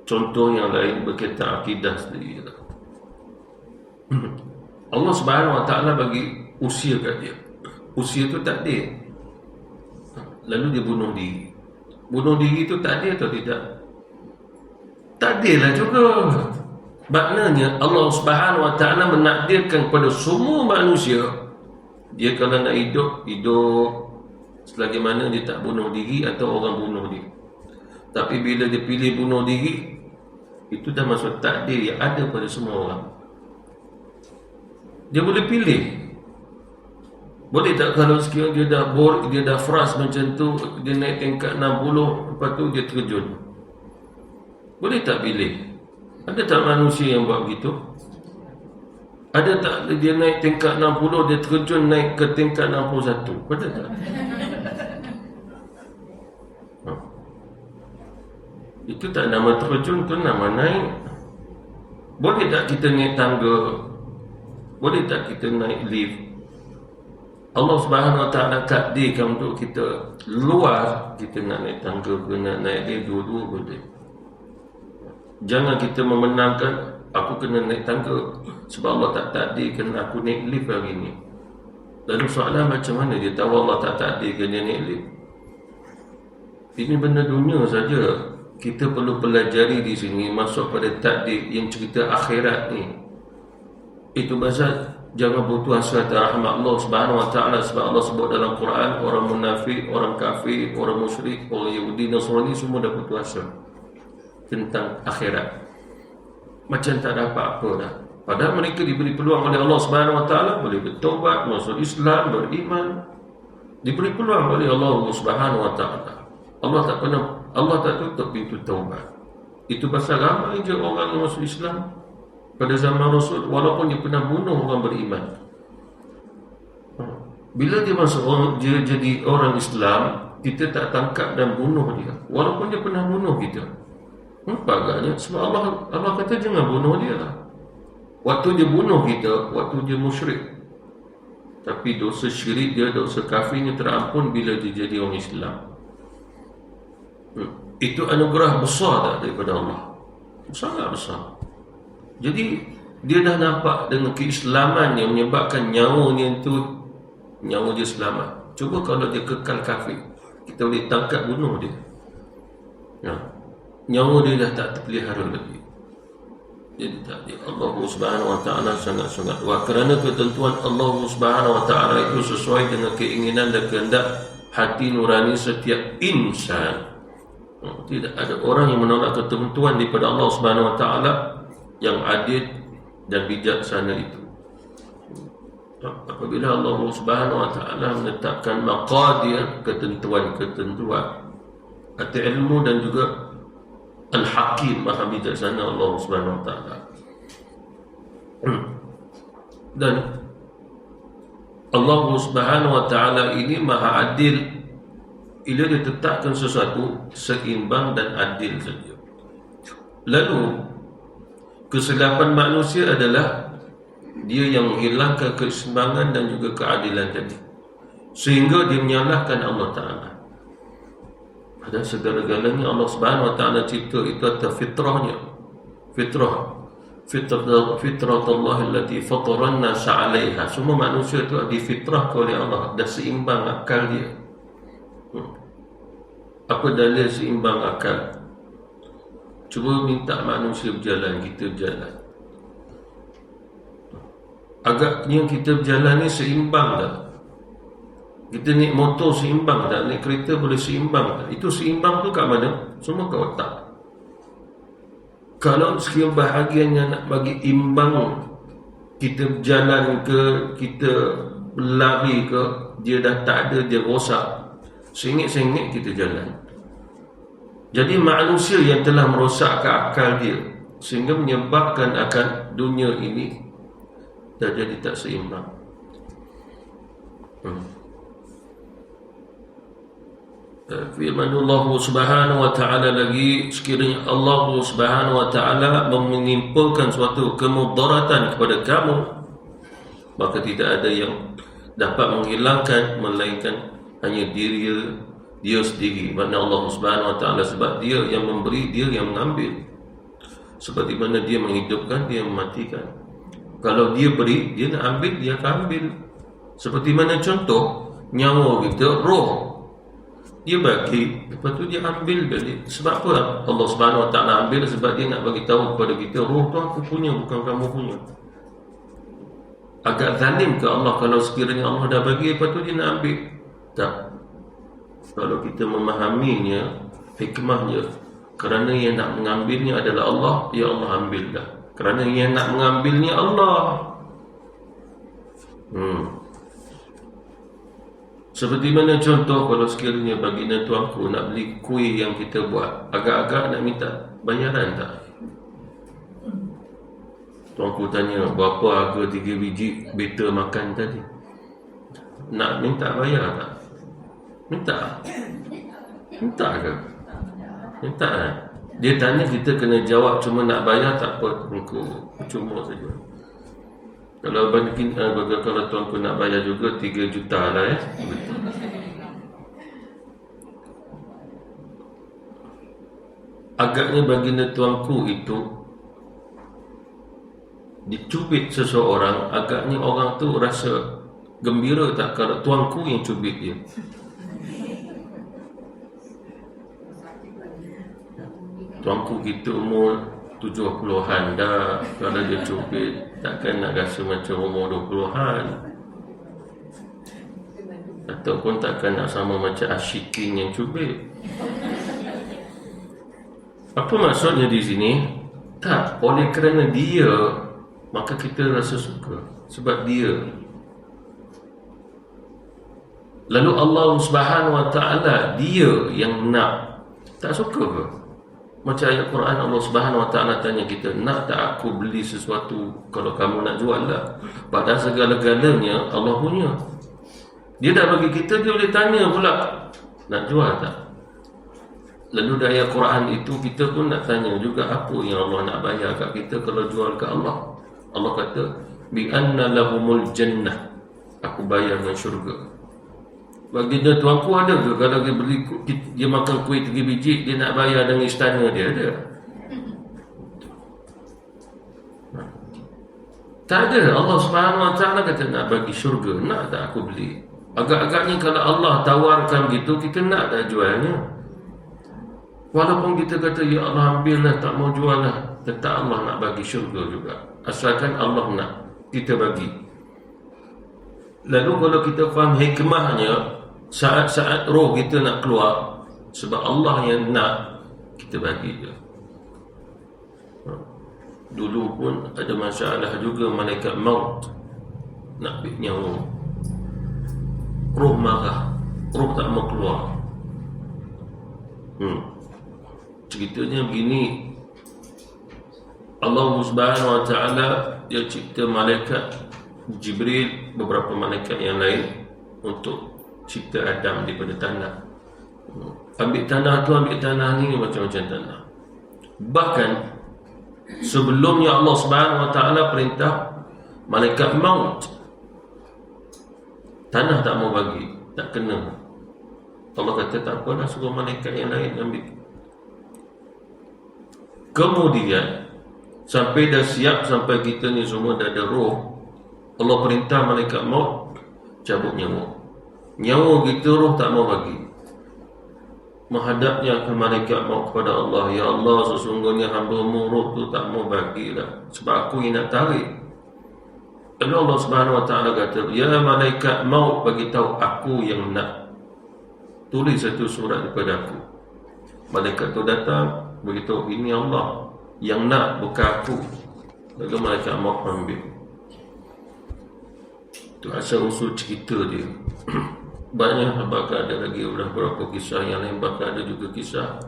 Contoh yang lain berkaitan akidah sendiri. Allah Subhanahu Wa Taala bagi usia kat dia. Usia tu takdir. Lalu dia bunuh diri. Bunuh diri tu takdir atau tidak? Takdirlah juga. Maknanya Allah Subhanahu Wa Taala menakdirkan kepada semua manusia, dia kalau nak hidup selagi mana dia tak bunuh diri atau orang bunuh dia. Tapi bila dia pilih bunuh diri, itu dah masuk takdir yang ada pada semua orang. Dia boleh pilih. Boleh tak kalau sekiranya dia dah bor, dia dah fras macam tu, dia naik tingkat 60, lepas tu dia terjun? Boleh tak pilih? Ada tak manusia yang buat begitu? Ada tak dia naik tingkat 60, dia terjun naik ke tingkat 61? Ada tak? Itu tak nama terjun, tu nama naik. Boleh tak kita naik tangga? Boleh tak kita naik lift? Allah Subhanahu Wa Taala takdirkan untuk kita luar, kita nak naik tangga ke nak naik lift, dua-dua boleh. Jangan kita memenangkan aku kena naik tangga sebab Allah tak takdirkan aku naik lift hari ni. Lalu soalan macam mana dia tahu Allah tak takdirkan dia naik lift? Ini benda dunia saja. Kita perlu pelajari di sini masuk pada takdir yang cerita akhirat ni. Itu pasal jangan putus asa atas rahmat Allah Subhanahu Wa Taala sebab Allah sebut dalam Quran orang munafik, orang kafir, orang musyrik, orang Yahudi, Nasrani semua dah putus asa tentang akhirat. Macam tak ada apa-apa dah. Padahal mereka diberi peluang oleh Allah Subhanahu Wa Taala boleh bertaubat, masuk Islam, beriman. Diberi peluang oleh Allah Subhanahu Wa Taala. Allah tak tutup pintu taubat. Itu pasal ramai je orang yang masuk Islam pada zaman Rasul walaupun dia pernah bunuh orang beriman. Bila dia masuk dia jadi orang Islam, kita tak tangkap dan bunuh dia walaupun dia pernah bunuh kita. Apa agaknya? Sebab Allah kata jangan bunuh dia lah. Waktu dia bunuh kita, waktu dia musyrik. Tapi dosa syirik dia, dosa kafirnya terampun bila dia jadi orang Islam. Itu anugerah besar tak daripada Allah? Sangat besar. Jadi dia dah nampak dengan keislaman yang menyebabkan nyawanya itu, nyawa dia selamat. Cuba kalau dia kekal kafir, kita boleh tangkap bunuh dia. Nyawa dia dah tak terpelihara lagi. Jadi tak dia. Allah Subhanahu Wa Taala sangat-sangat kuat. Kerana ketentuan Allah Subhanahu Wa Taala itu sesuai dengan keinginan dan kehendak hati nurani setiap insan. Tidak ada orang yang menolak ketentuan daripada Allah Subhanahu Wa Taala yang adil dan bijaksana itu. Apabila Allah Subhanahu Wa Taala menetapkan maqadir, ketentuan-ketentuan, atau ilmu dan juga Al-Hakim, Maha bijaksana Allah Subhanahu Wa Taala. Dan Allah Subhanahu Wa Taala ini Maha adil. Bila dia tetapkan sesuatu seimbang dan adil saja. Lalu kesilapan manusia adalah dia yang menghilangkan keseimbangan dan juga keadilan tadi, sehingga dia menyalahkan Allah Ta'ala. Pada segala-galanya Allah Subhanahu Wa Ta'ala cipta itu atas fitrahnya. Fitrah Allah allati fataran nas 'alaiha. Semua manusia itu difitrahkan oleh Allah, dah seimbang akal dia. Apa dalil seimbang akal? Cuba minta manusia berjalan, kita berjalan. Agaknya kita berjalan ni seimbang tak? Kita naik motor seimbang tak? Naik kereta boleh seimbang tak? Itu seimbang tu kat mana? Semua kat otak. Kalau sekian bahagiannya nak bagi imbang, kita berjalan ke, kita berlari ke, dia dah tak ada, dia rosak. Sengit-sengit kita jalan. Jadi manusia yang telah merosakkan akal dia sehingga menyebabkan akal dunia ini dah jadi tak seimbang. Firman Allah Subhanahu Wa Taala lagi, sekiranya Allah Subhanahu Wa Taala menimpakan suatu kemudaratan kepada kamu, maka tidak ada yang dapat menghilangkan melainkan hanya diri dia sendiri. Mana Allah Subhanahu Wa Taala, sebab dia yang memberi, dia yang mengambil. Seperti mana dia menghidupkan, dia mematikan. Kalau dia beri, dia nak ambil, dia akan ambil. Seperti mana contoh nyawa kita, roh, dia bagi, lepas tu dia ambil balik. Sebab apa Allah Subhanahu Wa Taala ambil? Sebab dia nak bagi tahu kepada kita, roh tu aku punya, bukan kamu punya. Agak zalim ke Allah kalau sekiranya Allah dah bagi, lepas tu dia nak ambil? Tak. Kalau kita memahaminya, hikmahnya, kerana yang nak mengambilnya adalah Allah, ya Allah ambil dah. Kerana yang nak mengambilnya Allah. Seperti mana contoh kalau sekiranya baginda tuanku nak beli kuih yang kita buat, agak-agak nak minta bayaran tak? Tuanku tanya, berapa harga 3 biji beta makan tadi? Nak minta bayar tak? Minta? Minta ke? Minta kan? Dia tanya, kita kena jawab cuma nak bayar tak apa, tuanku. Cuma saja. Kalau kalau tuanku nak bayar juga 3 juta lah ya. Agaknya baginda tuanku itu dicubit seseorang, agaknya orang tu rasa gembira tak kalau tuanku yang cubit dia. Tuanku kita umur 70-an dah, kalau dia cubit takkan nak rasa macam umur 20-an, ataupun takkan nak sama macam Ashikin yang cubit. Apa maksudnya di sini? Tak, oleh kerana dia maka kita rasa suka sebab dia. Lalu Allah Subhanahu Wa Taala dia yang nak, tak suka ke? Macam ayat Quran, Allah Subhanahu Wa Taala tanya kita, nak tak aku beli sesuatu kalau kamu nak jual lah? Padahal segala-galanya Allah punya. Dia dah bagi kita, dia boleh tanya pula, nak jual tak? Lalu dari ayat Quran itu kita pun nak tanya juga, apa yang Allah nak bayar kat kita kalau jual ke Allah? Allah kata, bi anna lahumul jannah, aku bayar dengan syurga. Baginda tuanku ada ke kalau dia beli, dia makan kuih 3 biji, dia nak bayar dengan istana dia? Ada? Tak ada. Allah Subhanahu Wa Taala kata nak bagi syurga, nak tak aku beli? Agak-agaknya kalau Allah tawarkan gitu, kita nak tak jualnya? Walaupun kita kata, ya Allah ambillah, tak mau jual lah, tetap Allah nak bagi syurga juga, asalkan Allah nak kita bagi. Lalu kalau kita faham hikmahnya, saat-saat roh kita nak keluar, sebab Allah yang nak, kita bagi je. Dulu pun ada masalah juga, malaikat maut nak ambil nyawa, roh marah, roh tak mau keluar. Ceritanya begini, Allah Subhanahu Wa Taala dia cipta malaikat Jibril, beberapa malaikat yang lain untuk cipta Adam daripada tanah. Ambil tanah ni macam-macam tanah. Bahkan sebelumnya Allah Subhanahu Wa Taala perintah malaikat maut, tanah tak mau bagi, tak kena. Allah kata tak apalah, suruh malaikat yang lain ambil. Kemudian sampai dah siap, sampai kita ni semua dah ada roh, Allah perintah malaikat maut cabut nyawa. Nyawa kita roh tak mau bagi. Menghadapnya ke malaikat maut kepada Allah, ya Allah, sesungguhnya hamba-Mu roh tu tak mau bagilah, sebab aku yang nak tarik. Lalu Allah Subhanahu Wa Taala kata, ya malaikat maut, bagi tahu aku yang nak, tulis satu surat daripada aku. Malaikat tu datang, beritahu ini Allah yang nak, bukan aku. Lalu malaikat maut ambil. Itu asal usul cerita dia. Banyak, bahkan ada lagi beberapa kisah yang lain, bahkan ada juga kisah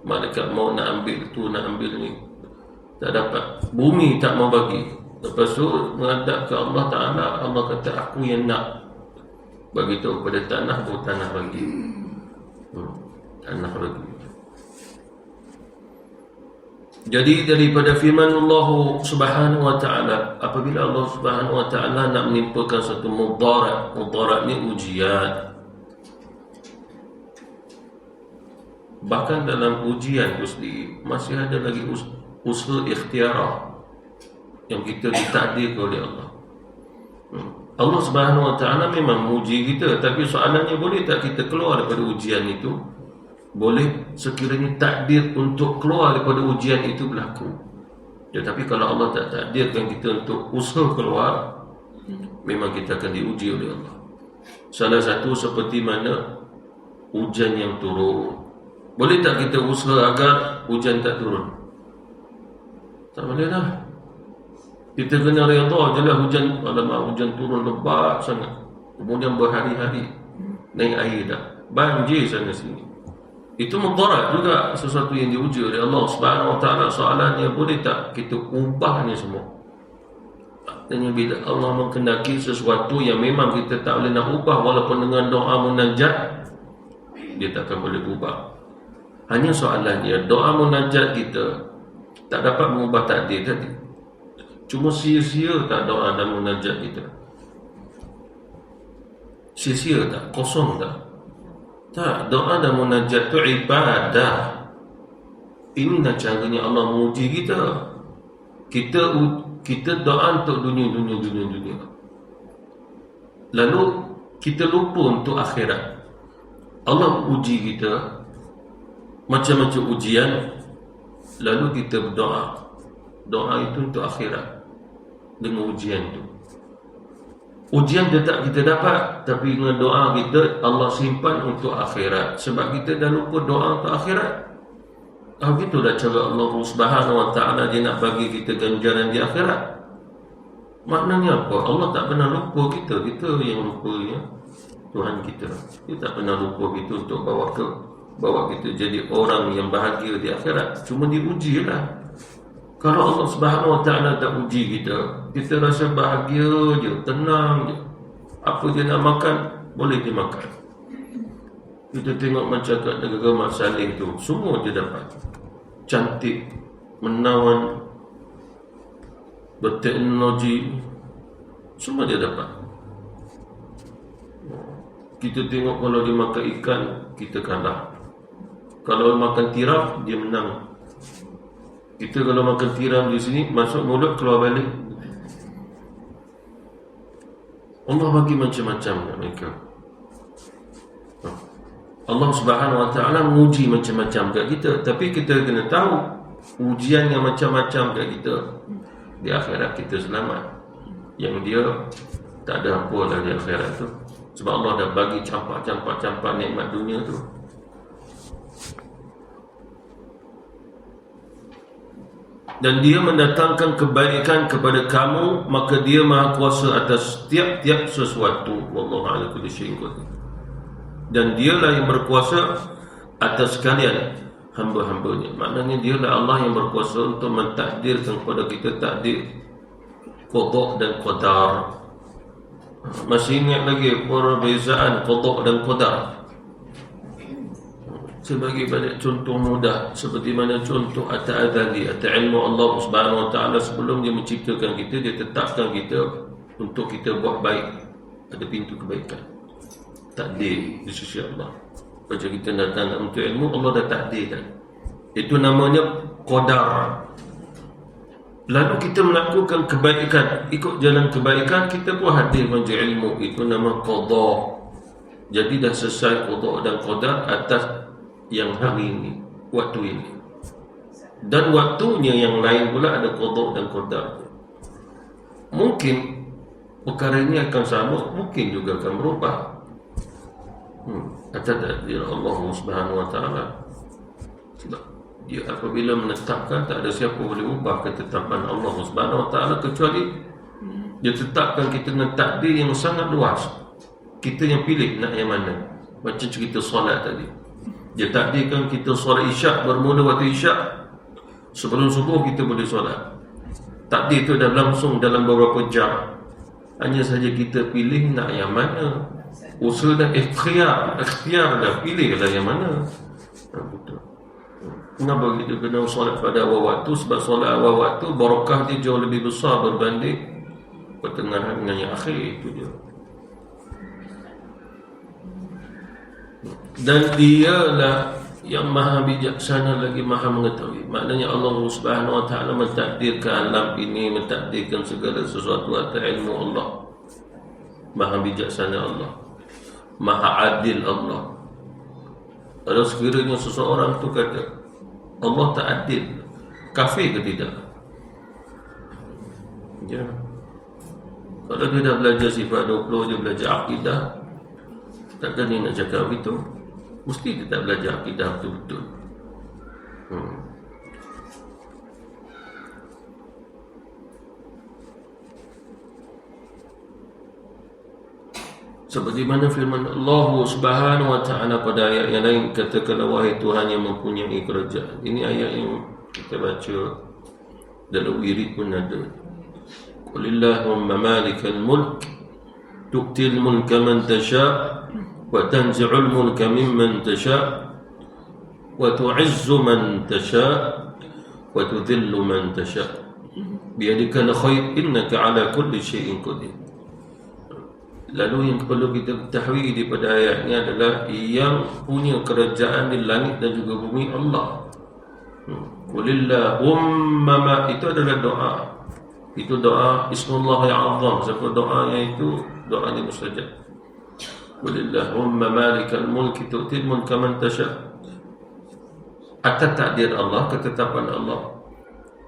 malaikat maut nak ambil tu, nak ambil ni, tak dapat, bumi tak mau bagi. Lepas tu menghadap ke Allah Ta'ala, Allah kata aku yang nak, bagi tahu pada tanah, baru tanah bagi. Tanah bagi. Jadi daripada firman Allah Subhanahu Wa Taala, apabila Allah Subhanahu Wa Taala nak menimpakan satu mudarat, mudarat ni ujian. Bahkan dalam ujian tu sendiri masih ada lagi usaha ikhtiarah yang kita ditakdir oleh Allah. Allah Subhanahu Wa Taala memang menguji kita, tapi soalannya, boleh tak kita keluar daripada ujian itu? Boleh sekiranya takdir untuk keluar daripada ujian itu berlaku. Tetapi kalau Allah tak takdirkan kita untuk usaha keluar, memang kita akan diuji oleh Allah. Salah satu seperti mana hujan yang turun. Boleh tak kita usaha agar hujan tak turun? Tak boleh lah. Kita kena redha je lah hujan, alamak hujan turun lebat sangat, kemudian berhari-hari. naik air dah, banjir sana sini. Itu mudarat juga, sesuatu yang diuji oleh Allah Subhanahu Wa Taala. Soalannya, boleh tak kita ubah ni semua? Artinya bila Allah menghendaki sesuatu yang memang kita tak boleh nak ubah, walaupun dengan doa munajat, dia takkan boleh ubah. Hanya soalannya, doa munajat kita tak dapat mengubah takdir tadi. Cuma sia-sia tak doa dan munajat kita? Sia-sia tak? Kosong tak? Tak, doa dan munajat tu ibadah. Inilah caranya Allah menguji kita. Kita doa untuk dunia. Lalu kita lupa untuk akhirat. Allah uji kita macam-macam ujian, lalu kita berdoa. Doa itu untuk akhirat dengan ujian itu. Ujian tetap kita dapat, tapi dengan doa kita Allah simpan untuk akhirat. Sebab kita dah lupa doa untuk akhirat. Begitulah cara Allah Subhanahu Wa Taala, dia nak bagi kita ganjaran di akhirat. Maknanya apa? Allah tak pernah lupa kita. Kita yang lupa, ya, Tuhan kita. Dia tak pernah lupa kita untuk bawa kita jadi orang yang bahagia di akhirat. Cuma diuji lah. Kalau Allah Subhanahu Wa Taala tak uji kita rasa bahagia je, tenang je. Apa je nak makan, boleh dimakan. Kita tengok macam kat negara Mat Saleh tu, semua dia dapat. Cantik, menawan, berteknologi, semua dia dapat. Kita tengok kalau dia makan ikan, kita kalah. Kalau makan tiram, dia menang. Kita kalau makan tiram di sini, masuk mulut, keluar balik. Allah bagi macam-macam kat mereka. Allah Subhanahu Wa Taala menguji macam-macam kat kita. Tapi kita kena tahu, ujian yang macam-macam kat kita, di akhirat kita selamat. Yang dia tak ada apa lah di akhirat tu. Sebab Allah dah bagi campak nikmat dunia tu. Dan dia mendatangkan kebaikan kepada kamu, maka dia maha kuasa atas tiap-tiap sesuatu. Wallahu ala kulli syai'in qadir. Dan dialah yang berkuasa atas kalian, hamba-hambanya. Maknanya dialah Allah yang berkuasa untuk mentakdirkan kepada kita takdir, qada dan qadar. Masih ingat lagi perbezaan qada dan qadar? Sebagai banyak contoh mudah, seperti mana contoh at-ta'adzali, ilmu Allah Subhanahu Wa Taala. Sebelum dia menciptakan kita, dia tetapkan kita untuk kita buat baik. Ada pintu kebaikan, takdir di sisi Allah. Macam kita datang untuk ilmu, Allah dah takdirkan. Itu namanya qadar. Lalu kita melakukan kebaikan, ikut jalan kebaikan, kita pun hadir macam ilmu. Itu nama qada. Jadi dah selesai qada dan qadar atas yang hari ini, waktu ini. Dan waktunya yang lain pula ada qada dan qadar. Mungkin perkara ini akan sama, mungkin juga akan berubah. Atas takdir Allah Subhanahu Wa Taala. Sebab dia apabila menetapkan, tak ada siapa boleh ubah ketetapan Allah Subhanahu Wa Taala, kecuali dia tetapkan kita dengan takdir yang sangat luas. Kita yang pilih nak yang mana. Macam cerita solat tadi, dia takdirkan kita solat isyak bermula waktu isyak. Sebelum subuh kita boleh solat. Takdir itu dah langsung dalam beberapa jam. Hanya saja kita pilih nak yang mana. Usaha dan ikhtiar dah, pilihlah yang mana. Betul. Kenapa kita kena solat pada awal waktu? Sebab solat awal waktu barakah dia jauh lebih besar berbanding pertengahan dengan yang akhir. Itu dia. Dan dialah yang maha bijaksana lagi maha mengetahui. Maknanya Allah Subhanahu Wa Taala mentakdirkan alam ini, mentakdirkan segala sesuatu atas ilmu Allah. Maha bijaksana Allah, maha adil Allah. Kalau sekiranya seseorang tu kata Allah tak adil, kafir ke tidak? Ya. Kalau dia dah belajar sifat 20, dia belajar akidah, takkan dia nak cakap begitu? Mesti dia tak belajar akidah betul-betul. Seperti mana firman Allah Subhanahu wa taala pada ayat yang lain, katakanlah wahai Tuhan yang mempunyai kerajaan. Ini ayat yang kita baca dalam wirid pun ada. Qulillahumma malikal mulk tu'til mulka man tasha' wa tanzi'ul mulka mimman tasha' wa tu'izzu man tasha' wa tudhillu man tasha' biyadikal khair innaka ala kulli syai'in qadir. Lalu yang perlu kita ketahui daripada ayat ini adalah yang punya kerajaan di langit dan juga bumi Allah. Qulillahumma, itu adalah doa. Itu doa Ismullah yang azam. Siapa doanya itu doa yang mustajab. Qulillahumma malikal mulki tu'til mulka man tasha'. Atas takdir Allah, ketetapan Allah,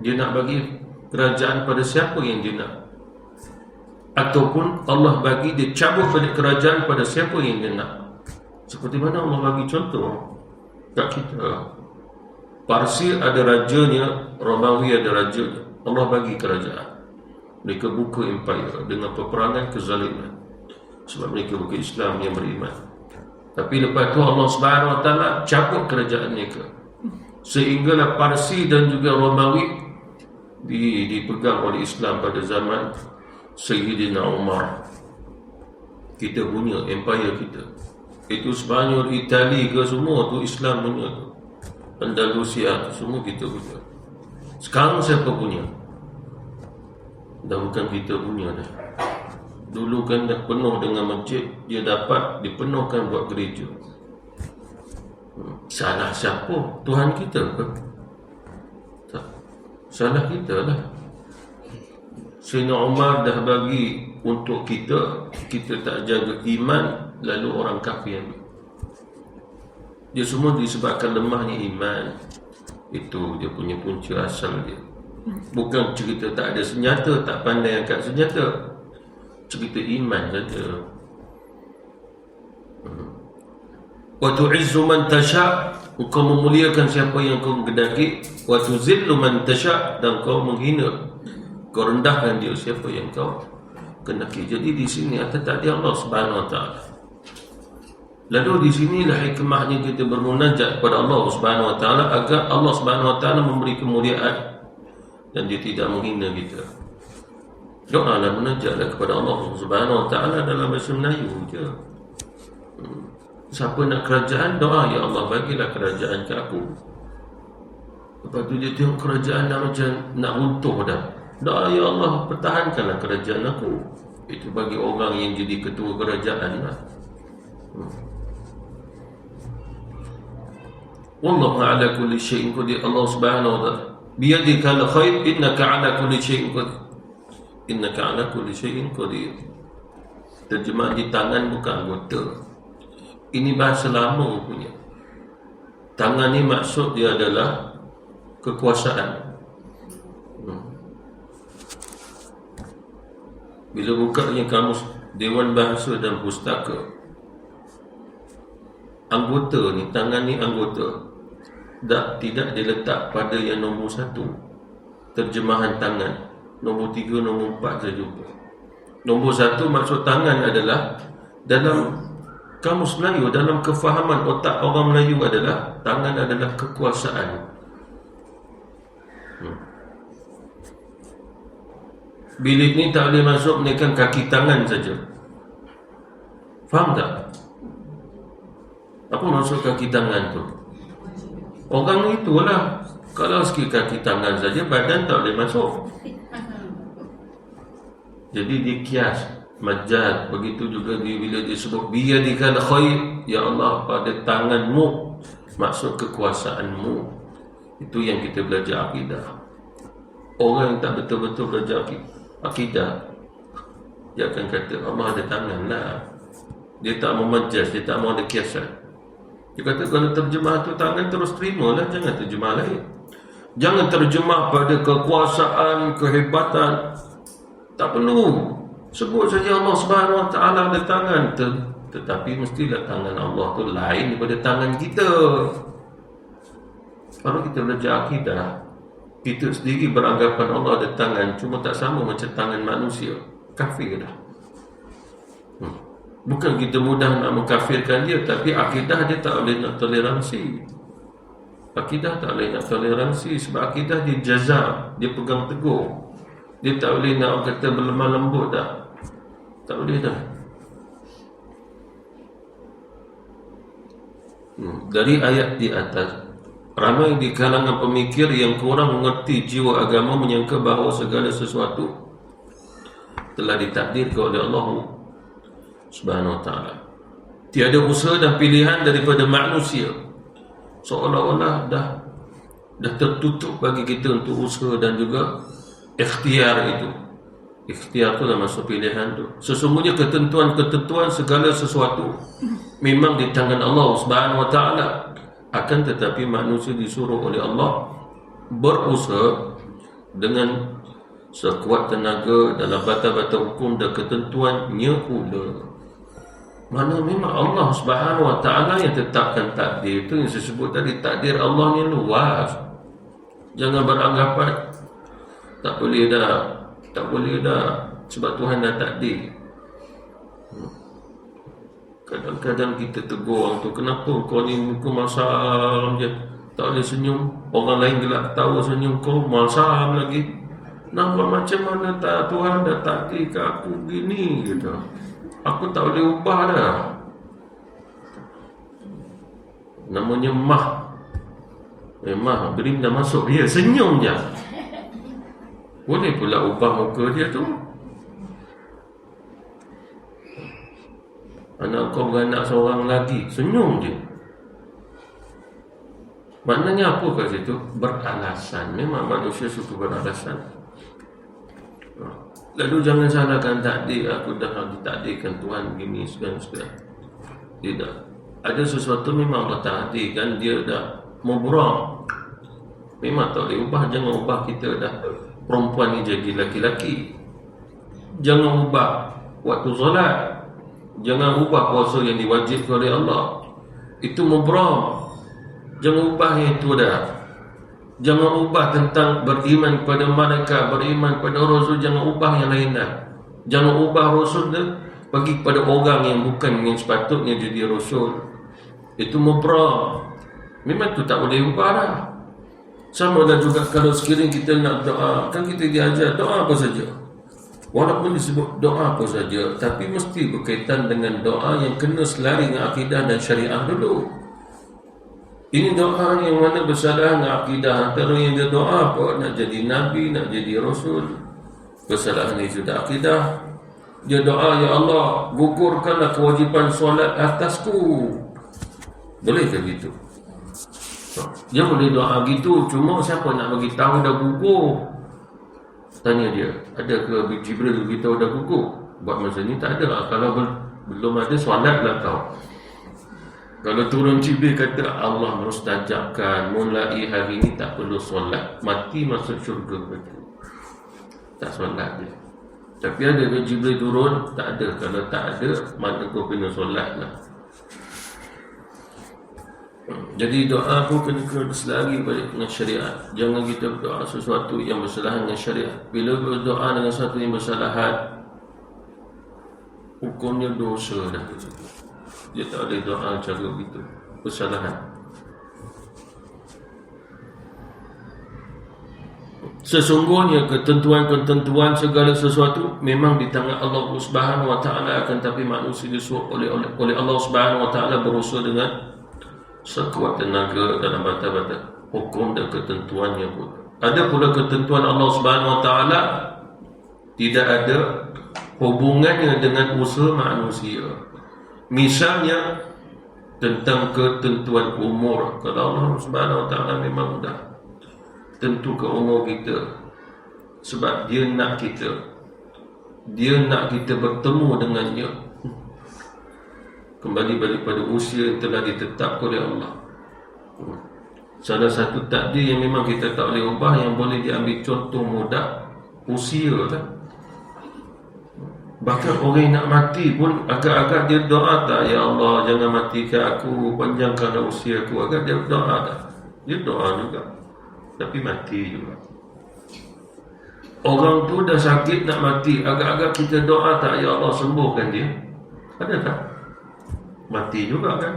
dia nak bagi kerajaan pada siapa yang dia nak, ataupun Allah bagi dia cabut balik kerajaan pada siapa yang dia nak. Seperti mana Allah bagi contoh kat kita. Parsi ada rajanya, Romawi ada rajanya. Allah bagi kerajaan. Mereka buka empire dengan peperangan kezaliman, sebab mereka bukan Islam yang beriman. Tapi lepas tu Allah Subhanahu wa taala cabut kerajaan mereka, sehinggalah Parsi dan juga Romawi dipegang oleh Islam pada zaman Sayyidina Umar. Kita punya empire kita. Itu Spanyol, Itali ke semua tu Islam punya tu. Andalusia tu semua kita punya. Sekarang siapa punya? Dah bukan kita punya dah. Dulu kan dah penuh dengan masjid, dia dapat dipenuhkan buat gereja. Salah siapa? Tuhan kita ke? Tak. Salah kita lah. Sayyidina Umar dah bagi untuk kita, kita tak jaga iman, lalu orang kafir ambil. Dia semua disebabkan lemahnya iman. Itu dia punya punca asal dia. Bukan cerita tak ada senjata, tak pandai angkat senjata. Cerita iman saja. Wa tu'izzu man tasha', engkau memuliakan siapa yang kau gendaki. Wa tuzillu man tasha', dan kau menghina, kau rendahkan dia siapa yang kau gendaki. Jadi di sini atas takdir Allah Subhanahu wa taala. Lalu di sinilah hikmahnya kita bermunajat kepada Allah Subhanahu wa taala, agar Allah Subhanahu wa taala memberi kemuliaan dan dia tidak menghina kita. Doalah, munajatlah kepada Allah Subhanahu wa taala dalam bahasa Melayu je. Siapa nak kerajaan, doa, ya Allah bagilah kerajaan ke aku. Lepas tu dia tengok kerajaan dah macam nak runtuh dah. Doa, ya Allah pertahankanlah kerajaan aku. Itu bagi orang yang jadi ketua kerajaan lah. Wallahu ala kulli syai'in qadir. Allah Subhanahu wa taala biyadikal khair innaka ala kulli syai'in qadir. Innaka ala kulli syai'in qadir. Terjemah di tangan bukan anggota. Ini bahasa lama punya. Tangan ni maksud dia adalah kekuasaan. Bila bukanya kamus Dewan Bahasa dan Pustaka, anggota ni, tangan ni anggota, tidak diletak pada yang nombor 1 terjemahan tangan. Nombor 3, nombor 4 saya jumpa. Nombor 1 maksud tangan adalah dalam kamus Melayu, dalam kefahaman otak orang Melayu adalah tangan adalah kekuasaan. Bilik ni tak boleh masuk menaikkan kaki tangan saja. Faham tak? Apa maksud kaki tangan tu? Orang itulah, kalau sikit kaki tangan saja, badan tak boleh masuk. Jadi dikias, majaz. Begitu juga bila disebut biyadikal khair, ya Allah pada tanganmu, maksud kekuasaanmu. Itu yang kita belajar akidah. Orang yang tak betul-betul belajar akidah, dia akan kata Allah ada tangan lah. Dia tak mau majaz, dia tak mau ada kiasan. Dia kata kalau terjemah tu tangan, terus terimalah, jangan terjemah lain. Jangan terjemah pada kekuasaan, kehebatan. Tak perlu. Sebut saja Allah Subhanahu wa taala ada tangan, tetapi mestilah tangan Allah tu lain daripada tangan kita. Kalau kita belajar akidah, kita sendiri beranggapan Allah ada tangan, cuma tak sama macam tangan manusia. Kafir dah. Bukan kita mudah nak mengkafirkan dia, tapi akidah dia tak boleh nak toleransi. Akidah tak boleh nak toleransi, sebab akidah dia jazam, dia pegang teguh. Dia tak boleh nak kata berlemah lembut dah. Tak boleh dah. Dari ayat di atas, ramai di kalangan pemikir yang kurang mengerti jiwa agama menyangka bahawa segala sesuatu telah ditakdirkan oleh Allah Subhanahu wa ta'ala. Tiada usaha dan pilihan daripada manusia. Seolah-olah dah tertutup bagi kita untuk usaha dan juga ikhtiar itu. Ikhtiar tu dah masuk pilihan tu. Sesungguhnya ketentuan-ketentuan segala sesuatu memang di tangan Allah Subhanahu wa ta'ala. Akan tetapi manusia disuruh oleh Allah berusaha dengan sekuat tenaga dalam bata-bata hukum dan ketentuannya pula. Mana memang Allah Subhanahu wa ta'ala yang tetapkan takdir. Itu yang saya sebut tadi, takdir Allah ni luas. Jangan beranggapan tak boleh dah, sebab Tuhan dah takdir. Kadang-kadang kita tegur orang tu, kenapa kau ni muka masam je, tak boleh senyum, orang lain gelak ketawa senyum, kau masam lagi. Nampak macam mana tak Tuhan dah takdir ke aku gini gitu. Aku tak boleh ubah dah. Namanya mah. Mah Brim dah masuk, dia senyum je. Boleh pula ubah muka dia tu. Anak kau beranak seorang lagi, senyum je. Maknanya apa kat situ? Beralasan. Memang manusia suka beralasan. Lalu jangan salahkan takdir, aku dah ditakdirkan Tuhan begini sekian. Tidak. Ada sesuatu memang Allah takdirkan, dia dah memburam. Memang tak boleh ubah. Jangan ubah kita dah perempuan ni jadi laki-laki. Jangan ubah waktu solat. Jangan ubah puasa yang diwajibkan oleh Allah. Itu mubram. Jangan ubah yang itu dah. Jangan ubah tentang beriman kepada malaikat, beriman kepada Rasul. Jangan ubah yang lain dah. Jangan ubah Rasul dah bagi kepada orang yang bukan yang sepatutnya jadi Rasul. Itu mubram. Memang tu tak boleh ubah dah. Sama dah juga kalau sekiranya kita nak doa, kan kita diajar doa apa saja. Walaupun disebut doa apa saja, tapi mesti berkaitan dengan doa yang kena selari dengan akidah dan syariah dulu. Ini doa yang mana bersalahan dengan akidah. Antara yang dia doa apa? Nak jadi Nabi, nak jadi Rasul. Kesalahan ini sudah akidah. Dia doa, ya Allah, gugurkanlah kewajipan solat atasku. Boleh ke gitu? Dia boleh doa gitu, cuma siapa nak bagi tahu dah gugur? Tanya dia, ada ke Jibril beritahu dah gugur? Buat masa ni tak ada. Kalau belum ada, solatlah kau. Kalau turun Jibril kata Allah mustajabkan, mulai hari ni tak perlu solat, mati masuk syurga betul. Tak solat dia. Tapi ada ke Jibril turun? Tak ada. Kalau tak ada, mana kau kena solat lah. Jadi doa pun kena selari balik dengan syariat. Jangan kita berdoa sesuatu yang bersalahan dengan syariat. Bila berdoa dengan sesuatu yang bersalahan, hukumnya dosa dah. Dia tak boleh doa cara begitu, bersalahan. Sesungguhnya ketentuan-ketentuan segala sesuatu memang di tangan Allah Subhanahu wa ta'ala, akan tapi manusia disuruh oleh Allah Subhanahu wa ta'ala berusaha dengan sekuat tenaga dalam bata-bata hukum dan ketentuannya pun. Ada pula ketentuan Allah Subhanahu wa ta'ala tidak ada hubungannya dengan usaha manusia. Misalnya tentang ketentuan umur. Kalau Allah Subhanahu wa ta'ala memang dah tentukan umur kita, sebab dia nak kita bertemu dengannya kembali balik pada usia yang telah ditetapkan oleh Allah. Salah satu takdir yang memang kita tak boleh ubah, yang boleh diambil contoh mudah, usia lah. Bahkan orang yang nak mati pun agak-agak dia doa tak, ya Allah jangan matikan aku, panjangkanlah usia aku. Agak dia doa tak. Dia doa juga, tapi mati juga. Orang tu dah sakit nak mati, agak-agak kita doa tak, ya Allah sembuhkan dia. Ada tak? Mati juga kan.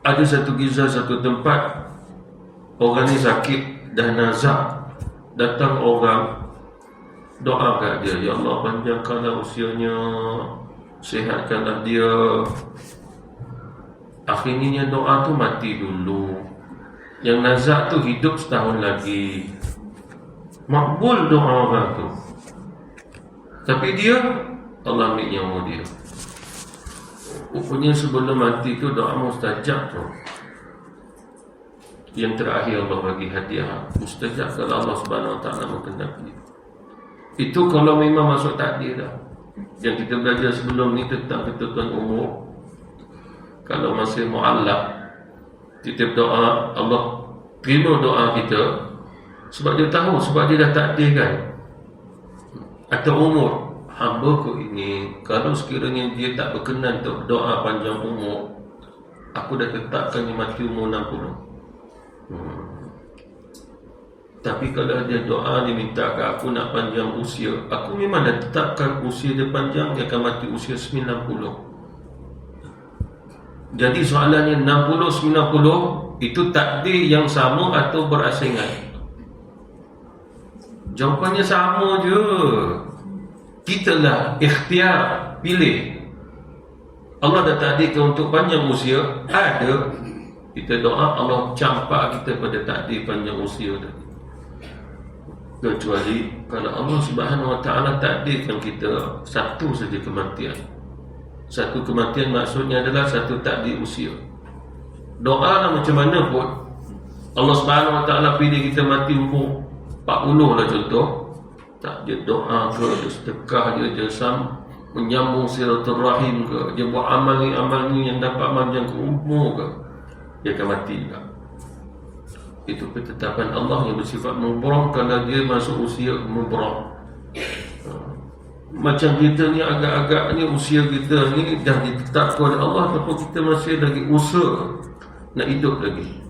Ada satu kisah, satu tempat orang ni sakit dah nazak, datang orang doa kat dia, ya Allah panjangkanlah usianya, sihatkanlah dia. Akhirnya doa tu mati dulu. Yang nazak tu hidup setahun lagi. Makbul doa orang tu. Tapi dia, Allah ambil nyawa dia. Rupanya sebelum mati tu doa mustajab tu. Yang terakhir Allah bagi hadiah mustajab kalau Allah Subhanahu Wa Taala menghendaki. Itu kalau memang masuk takdir dah. Yang kita belajar sebelum ni tentang ketentuan umur. Kalau masih mu'allaq, kita berdoa, Allah terima doa kita sebab dia tahu, sebab dia dah takdirkan. Atau umur hamba ku ini, kalau sekiranya dia tak berkenan untuk doa panjang umur, aku dah tetapkan dia mati umur 60. Tapi kalau dia doa, dia minta ke aku nak panjang usia, aku memang dah tetapkan usia dia panjang, dia akan mati usia 90. Jadi soalannya 60-90 itu takdir yang sama atau berasingan? Jawapannya sama je. Kita lah ikhtiar, pilih. Allah dah takdirkan untuk panjang usia, ada. Kita doa Allah campak kita pada takdir panjang usia tadi. Kecuali kalau Allah Subhanahu Wa Taala takdirkan kita satu saja kematian. Satu kematian maksudnya adalah satu takdir usia. Doa lah macam mana pun, Allah Subhanahu Wa Taala pilih kita mati umur 40 lah contoh, tak, dia doa ke, dia sedekah, dia menyambung silaturahim ke, dia buat amal ni yang dapat panjang ke umur ke, dia akan mati juga. Itu ketetapan Allah yang bersifat mubrah. Kalau dia masuk usia mubrah, macam kita ni agak-agak ni usia kita ni dah ditetapkan oleh Allah, tapi kita masih lagi usaha nak hidup lagi.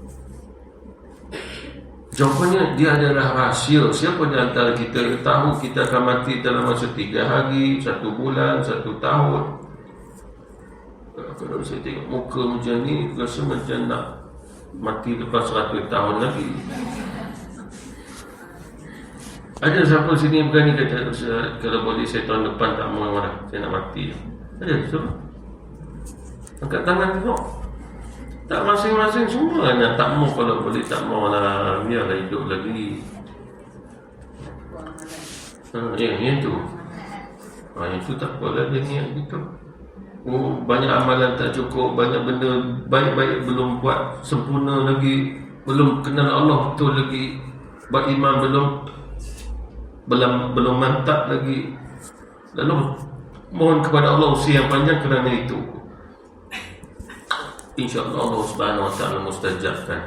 Jawapannya dia adalah rahsia. Siapa di antara kita tahu kita akan mati dalam masa 3 hari, 1 bulan, 1 tahun? Kalau saya tengok muka macam ni, rasa macam nak mati lepas 100 tahun lagi. Ada siapa sini berani kata kalau boleh saya tahun depan tak mau dah, saya nak mati? Ada siapa? Angkat tangan tengok. Tak, masing-masing semua nak tak mau, kalau boleh tak mau lah, biarlah hidup lagi. Yang tu. Yang tu tak boleh dia niat gitu. Banyak amalan tak cukup, banyak benda baik-baik belum buat sempurna lagi, belum kenal Allah betul lagi, beriman belum mantap lagi. Lalu mohon kepada Allah usia yang panjang kerana itu. InsyaAllah Allah Subhanahu Wa Taala mustajabkan.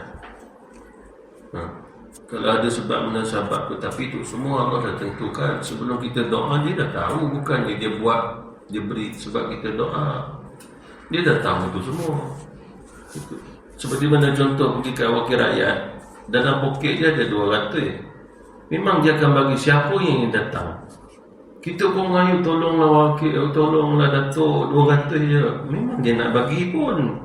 Kalau ada sebab munasabah tu, tapi itu semua Allah dah tentukan sebelum kita doa. Dia dah tahu, bukannya dia buat, dia beri sebab kita doa. Dia dah tahu itu semua. Seperti mana contoh pergi ke wakil rakyat, dalam poket dia ada 200. Memang dia akan bagi siapa yang ingin datang. Kita pun mengayu, tolonglah wakil, tolonglah Datuk, 200 je. Memang dia nak bagi pun.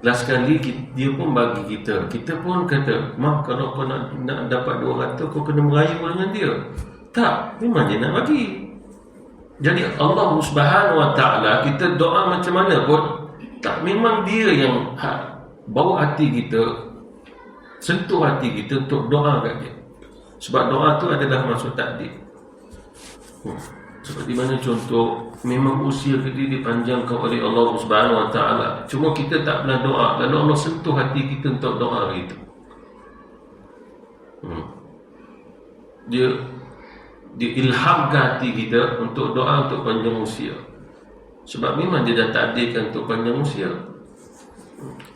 Last kali dia pun bagi kita. Kita pun kata, "Mak, kalau kau nak dapat 200, kau kena merayu dengan dia." Tak, memang dia nak bagi. Jadi Allah Subhanahu Wa Taala, kita doa macam mana pun, tak, memang dia yang bawa hati kita, sentuh hati kita untuk doa kat dia. Sebab doa tu adalah masuk takdir. Seperti mana contoh, memang usia kita dipanjangkan oleh Allah Subhanahu Wa Taala. Cuma kita tak pernah doa, lalu Allah sentuh hati kita untuk doa itu. Dia ilhamkan hati kita untuk doa untuk panjang usia. Sebab memang dia dah takdirkan untuk panjang usia.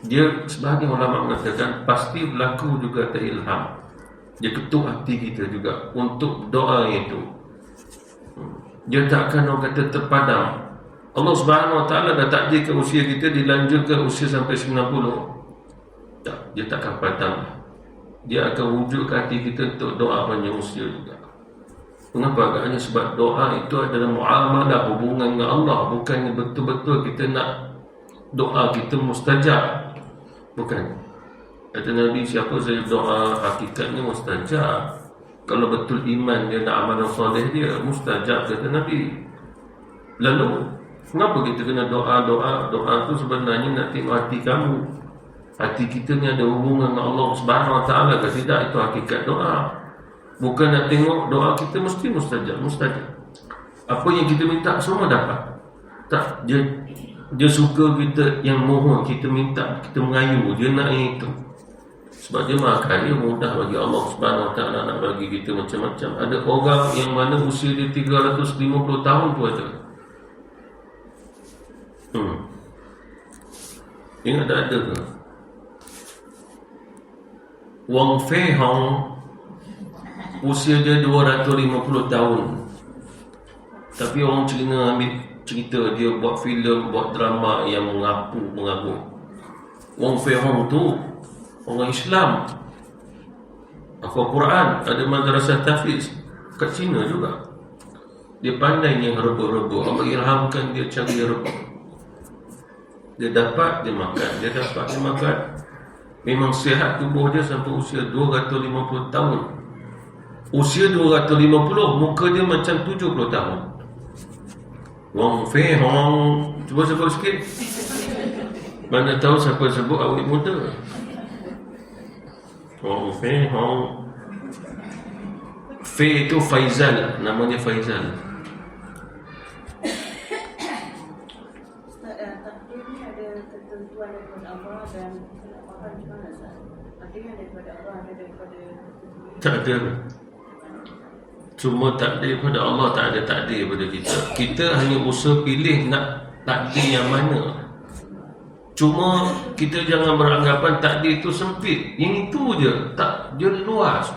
Dia, sebahagian ulama mengatakan, pasti berlaku juga terilham. Dia ketuk hati kita juga untuk doa itu. Dia takkan orang kata terpadam. Allah Subhanahu Wa Taala dah takdirkan usia kita dilanjutkan usia sampai 90. Tak, dia takkan padam. Dia akan wujudkan hati kita untuk doa panjang usia juga. Kenapa? Agaknya sebab doa itu adalah muamalah, hubungan dengan Allah. Bukannya betul-betul kita nak doa kita mustajab. Bukan. Kata Nabi, siapa saja doa hakikatnya mustajab. Kalau betul iman dia nak amalan soleh dia, mustajab, kata Nabi. Lalu kenapa kita kena doa-doa? Doa tu sebenarnya nak tengok hati kamu. Hati kita ni ada hubungan dengan Allah Subhanahu Wa Taala ke tidak? Itu hakikat doa. Bukan nak tengok doa kita mesti mustajab. Apa yang kita minta semua dapat. Tak, dia suka kita yang mohon, kita minta, kita mengayu, dia nak yang itu. Sebab dia maha kaya, mudah bagi Allah Subhanahu Wa Taala nak bagi kita macam-macam. Ada orang yang mana usia dia 350 tahun tu ada. Ingat ada ke? Wang Fei Hong usia dia 250 tahun. Tapi orang Cina ambil cerita dia buat filem, buat drama yang mengagung. Wang Fei Hong tu orang Islam, hafal Quran, ada madrasah tahfiz kat Cina juga. Dia pandai yang reba-reba. Allah ilhamkan dia cari reba. Dia dapat, dia makan. Dia dapat, dia makan. Memang sihat tubuh dia sampai usia 250 tahun. Usia 250, muka dia macam 70 tahun. Wang Fei Hong. Cuba sebut sikit. Mana tahu siapa sebut awet muda. Wang Fei Hong. Fei itu Faizal. Namanya Faizal. Takdir ni ada ketentuan daripada Allah dan kita nak faham macam mana Ustaz? Takdirnya daripada Allah ada daripada Tak ada. Cuma takdir daripada Allah, tak ada takdir daripada kita. Kita hanya usaha pilih nak takdir yang mana. Cuma kita jangan beranggapan takdir itu sempit. Yang itu je. Tak, dia luas.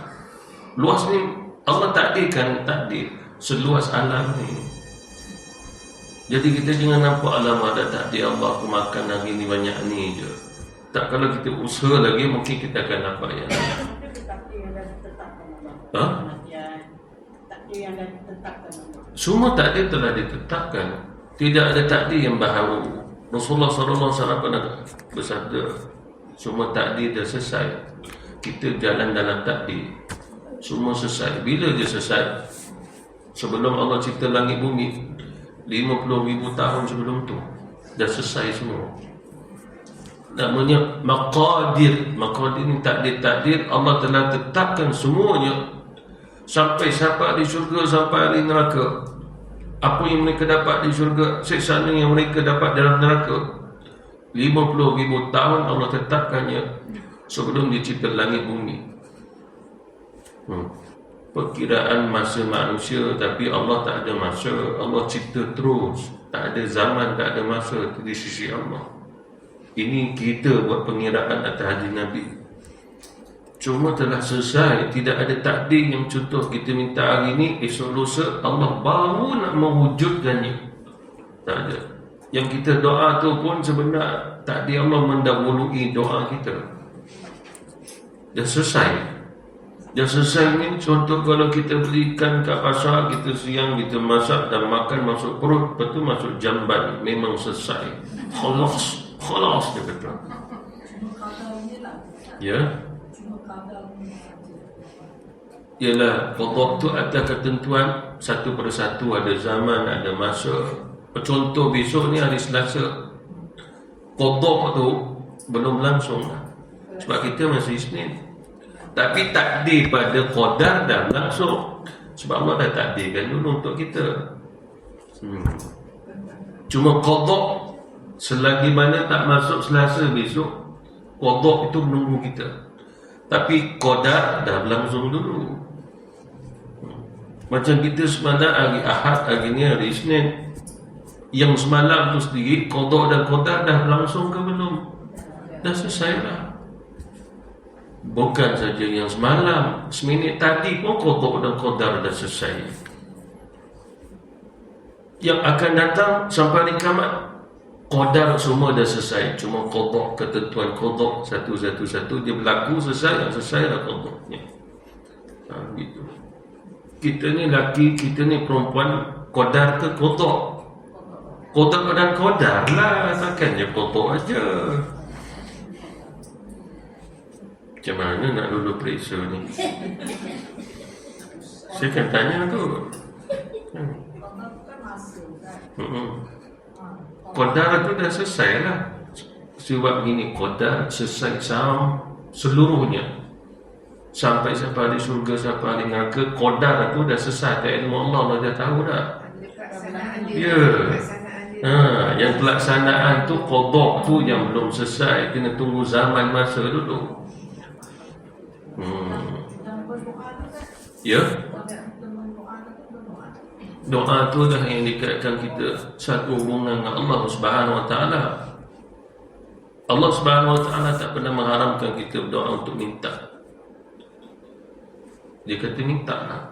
Luas ni Allah takdirkan takdir seluas alam ni. Jadi kita jangan nampak alam ada takdir Allah, aku makan hari ni banyak ni je. Tak, kalau kita usaha lagi mungkin kita akan dapat yang lain. takdir yang dah ditetapkan Allah. Ha? Takdir yang dah ditetapkan Allah. Semua takdir telah ditetapkan. Tidak ada takdir yang baharu. Rasulullah SAW pernah bersabda, semua takdir dah selesai. Kita jalan dalam takdir. Semua selesai. Bila dia selesai? Sebelum Allah cipta langit bumi, 50,000 tahun sebelum tu dah selesai semua. Namanya maqadir. Maqadir ni takdir-takdir Allah telah tetapkan semuanya. Sampai siapa di syurga, sampai di neraka. Apa yang mereka dapat di syurga, siksaan yang mereka dapat dalam neraka, 50,000 tahun Allah tetapkannya sebelum dicipta langit bumi. Perkiraan masa manusia, tapi Allah tak ada masa. Allah cipta terus, tak ada zaman, tak ada masa di sisi Allah. Ini kita buat pengiraan atas hadis Nabi. Cuma telah selesai. Tidak ada takdir yang contoh kita minta hari ni, esok lusa Allah baru nak mewujudkannya. Tak ada. Yang kita doa tu pun sebenarnya takdir Allah mendahului doa kita. Dah selesai. Dah selesai ni, contoh kalau kita belikan kat pasar, kita siang, kita masak dan makan masuk perut, lepas tu masuk jamban, memang selesai. Khalas dia kata. Ya. Ialah qada tu atas ketentuan satu persatu, ada zaman, ada masa. Contoh besok ni hari Selasa, qada tu belum langsung sebab kita masih Isnin. Tapi takdir pada qadar dah langsung sebab Allah dah takdirkan dulu untuk kita. Cuma qada selagi mana tak masuk Selasa besok, qada itu menunggu kita. Tapi qadar dah berlangsung dulu. Macam kita semalam hari Ahad, hari ni hari Isnin. Yang semalam tu sendiri qada dan qadar dah berlangsung ke belum? Dah selesai dah. Bukan saja yang semalam, seminit tadi pun qada dan qadar dah selesai. Yang akan datang sampai di kiamat, qadar semua dah selesai. Cuma qada, ketentuan qada satu-satu dia berlaku, selesai, yang selesai dah qadanya. Gitu. kita ni laki, kita ni perempuan, qadar ke kotor? Kotor dan qadar lah, takkannya kotor aja. Macam mana nak dulu periksa ni? Saya akan tanya tu. Qadar tu dah selesai lah. Sebab gini, qadar selesai seluruhnya. Sampai siapa di surga, siapa di neraka, qadar tu dah selesai. Tak ilmu Allah dah tahu dah. Ya. Yang pelaksanaan tu, qada tu yang belum selesai. Kena tunggu zaman masa dulu. Ya. Doa tu dah yang dikaitkan kita satu hubungan dengan Allah Subhanahu Wa Taala. Allah Subhanahu Wa Taala tak pernah mengharamkan kita berdoa untuk minta. Dia kata minta lah.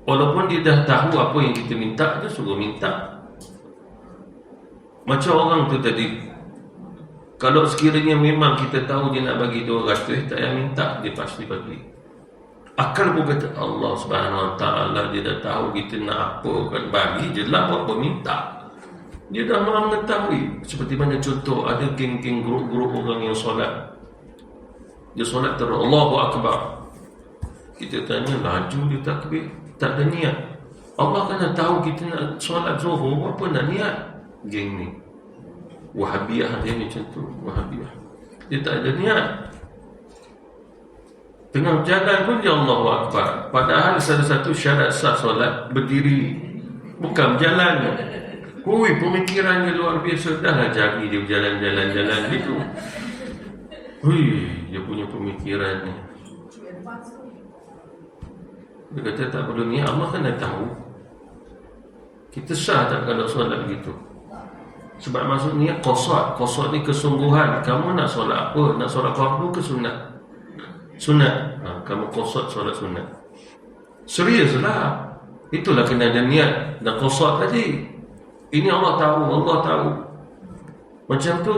Walaupun dia dah tahu apa yang kita minta, dia suruh minta. Macam orang tu tadi, kalau sekiranya memang kita tahu dia nak bagi 200, tak payah minta, dia pasti bagi. Akal pun kata Allah Subhanahu Wa Taala, dia dah tahu kita nak apa, kan bagi je lah, buat apa minta. Dia dah mahu mengetahui. Seperti mana contoh, ada geng-geng grup-grup orang yang solat. Dia solat terus Allahu Akbar. Kita tanya, laju dia takbir, tak ada niat. Allah kan dah tahu kita nak solat Zuhur, apa nak niat? Geng ni Wahabiyah dia macam tu, Wahabiyah. Dia tak ada niat. Tengah berjalan pun dia Allahu Akbar. Padahal salah satu syarat sah solat berdiri, bukan berjalan. Hui, pemikiran dia luar biasa. Dah lah jadi dia berjalan-jalan gitu. Hui, dia punya pemikiran ni. Dia kata tak perlu ni, Allah kan dah tahu. Kita sah tak kalau solat gitu? Sebab maksudnya qasad. Qasad ni kesungguhan. Kamu nak solat apa? Nak solat fardu ke sunat? Sunat. Kamu qasad solat sunat. Serius lah. Itulah kena ada niat dan qasad tadi. Ini Allah tahu. Macam tu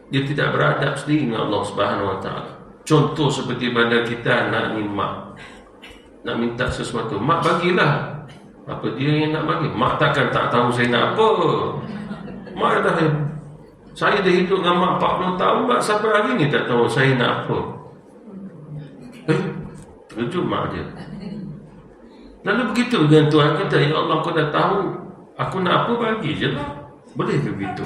dia tidak beradab sendiri dengan Allah Subhanahu Wa Taala. Contoh seperti pada kita nak ni mak, nak minta sesuatu, mak bagilah. Apa dia yang nak bagi? Mak takkan tak tahu saya nak apa. Mak dah, saya dah hidup dengan mak 40 tahun, mak sampai hari ni tak tahu saya nak apa. Terkejut mak dia. Lalu begitu dengan Tuhan kita, ya Allah, kau dah tahu aku nak apa, bagi je lah. Boleh ke begitu?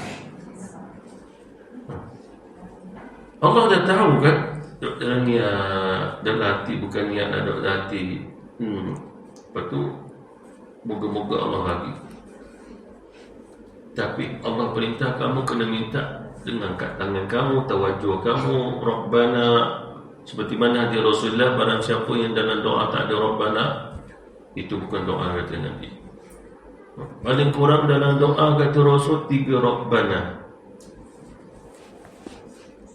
Allah dah tahu kan. Dalam niat, dalam hati, bukan niat nak dalam hati. Lepas tu moga-moga Allah bagi. Tapi Allah perintah kamu kena minta dengan kat tangan kamu, tawajuh kamu, Rabbana. Seperti mana hadis Rasulullah, barang siapa yang dalam doa tak ada Rabbana, itu bukan doa, kata Nabi. Paling kurang dalam doa kata Rasul 3 Rabbana.